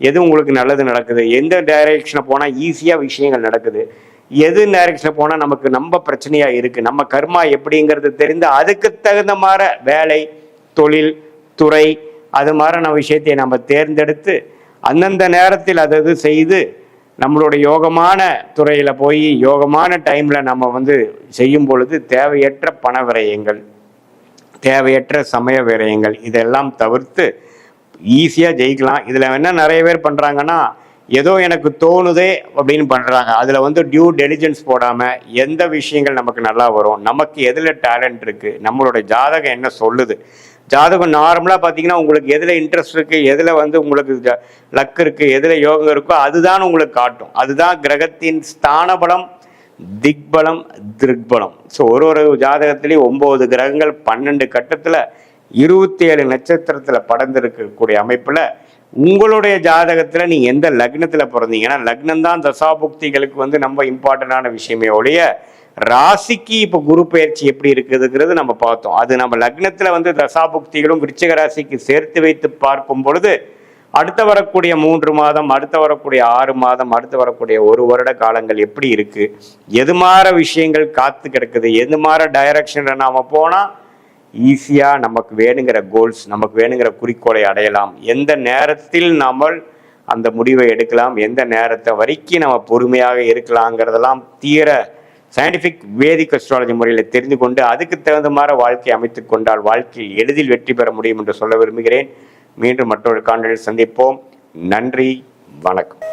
எது உங்களுக்கு நல்லது நடக்குது, எந்த டைரெக்ஷனை போனால் ஈஸியாக விஷயங்கள் நடக்குது, எது டைரெக்ஷனில் போனால் நமக்கு நம்ம பிரச்சனையாக இருக்குது, நம்ம கர்மா எப்படிங்கிறது தெரிந்து அதுக்கு தகுந்த மாதிரி வேலை, தொழில், துறை, அது மாதிரியான விஷயத்தை நம்ம தேர்ந்தெடுத்து அந்தந்த நேரத்தில் அதை செய்து நம்மளுடைய யோகமான துறையில் போய் யோகமான டைமில் நம்ம செய்யும் பொழுது தேவையற்ற பண விரயங்கள், தேவையற்ற சமய விரயங்கள் இதெல்லாம் தவிர்த்து ஈஸியாக ஜெயிக்கலாம். இதில் என்ன நிறைய பேர் பண்ணுறாங்கன்னா, ஏதோ எனக்கு தோணுதே அப்படின்னு பண்ணுறாங்க. அதில் டியூ டெலிஜென்ஸ் போடாமல் எந்த விஷயங்கள் நமக்கு நல்லா வரும், நமக்கு எதில் டேலண்ட் இருக்குது, நம்மளுடைய ஜாதகம் என்ன சொல்லுது, ஜாதகம் நார்மலாக பார்த்தீங்கன்னா உங்களுக்கு எதில் இன்ட்ரெஸ்ட் இருக்குது, எதில் உங்களுக்கு லக் இருக்குது, எதில் யோகம் இருக்கோ அதுதான் உங்களுக்கு காட்டும். அதுதான் கிரகத்தின் ஸ்தான பலம், திக்பலம், திருக்பலம். ஸோ ஒரு ஜாதகத்திலேயே 9 கிரகங்கள் 12 கட்டத்தில் 27 நட்சத்திரத்தில் படர்ந்திருக்கக்கூடிய அமைப்பில் உங்களுடைய ஜாதகத்தில் நீங்கள் எந்த லக்னத்தில் பிறந்தீங்கன்னா, லக்னம் தான் தசாபுக்திகளுக்கு நம்ம இம்பார்ட்டண்டான விஷயமே ஒழிய, ராசிக்கு இப்போ குரு பயிற்சி எப்படி இருக்குதுங்கிறது நம்ம பார்த்தோம். அது நம்ம லக்னத்தில் தசாபுக்திகளும் விருச்சிக ராசிக்கு சேர்த்து வைத்து பார்க்கும் பொழுது அடுத்து வரக்கூடிய 3 மாதம், அடுத்து வரக்கூடிய 6 மாதம், அடுத்து வரக்கூடிய 1 வருட காலங்கள் எப்படி இருக்கு, எது மாதிரி விஷயங்கள் காத்து கிடக்குது, எது மாதிரி டைரக்ஷனில் நாம் போனால் ஈஸியாக நமக்கு வேணுங்கிற கோல்ஸ், நமக்கு வேணுங்கிற குறிக்கோளை அடையலாம், எந்த நேரத்தில் நாம் அந்த முடிவை எடுக்கலாம், எந்த நேரத்தை வரைக்கும் நம்ம பொறுமையாக இருக்கலாங்கிறதெல்லாம் தீர சயின்டிஃபிக் வேதிக் அஸ்ட்ராலஜி முறையில் தெரிந்து கொண்டு அதுக்கு தகுந்த மாதிரி வாழ்க்கையை அமைத்து கொண்டால் வாழ்க்கையில் எளிதில் வெற்றி பெற முடியும் என்று சொல்ல விரும்புகிறேன். மீண்டும் மற்றொரு காணொளியில் சந்திப்போம். நன்றி, வணக்கம்.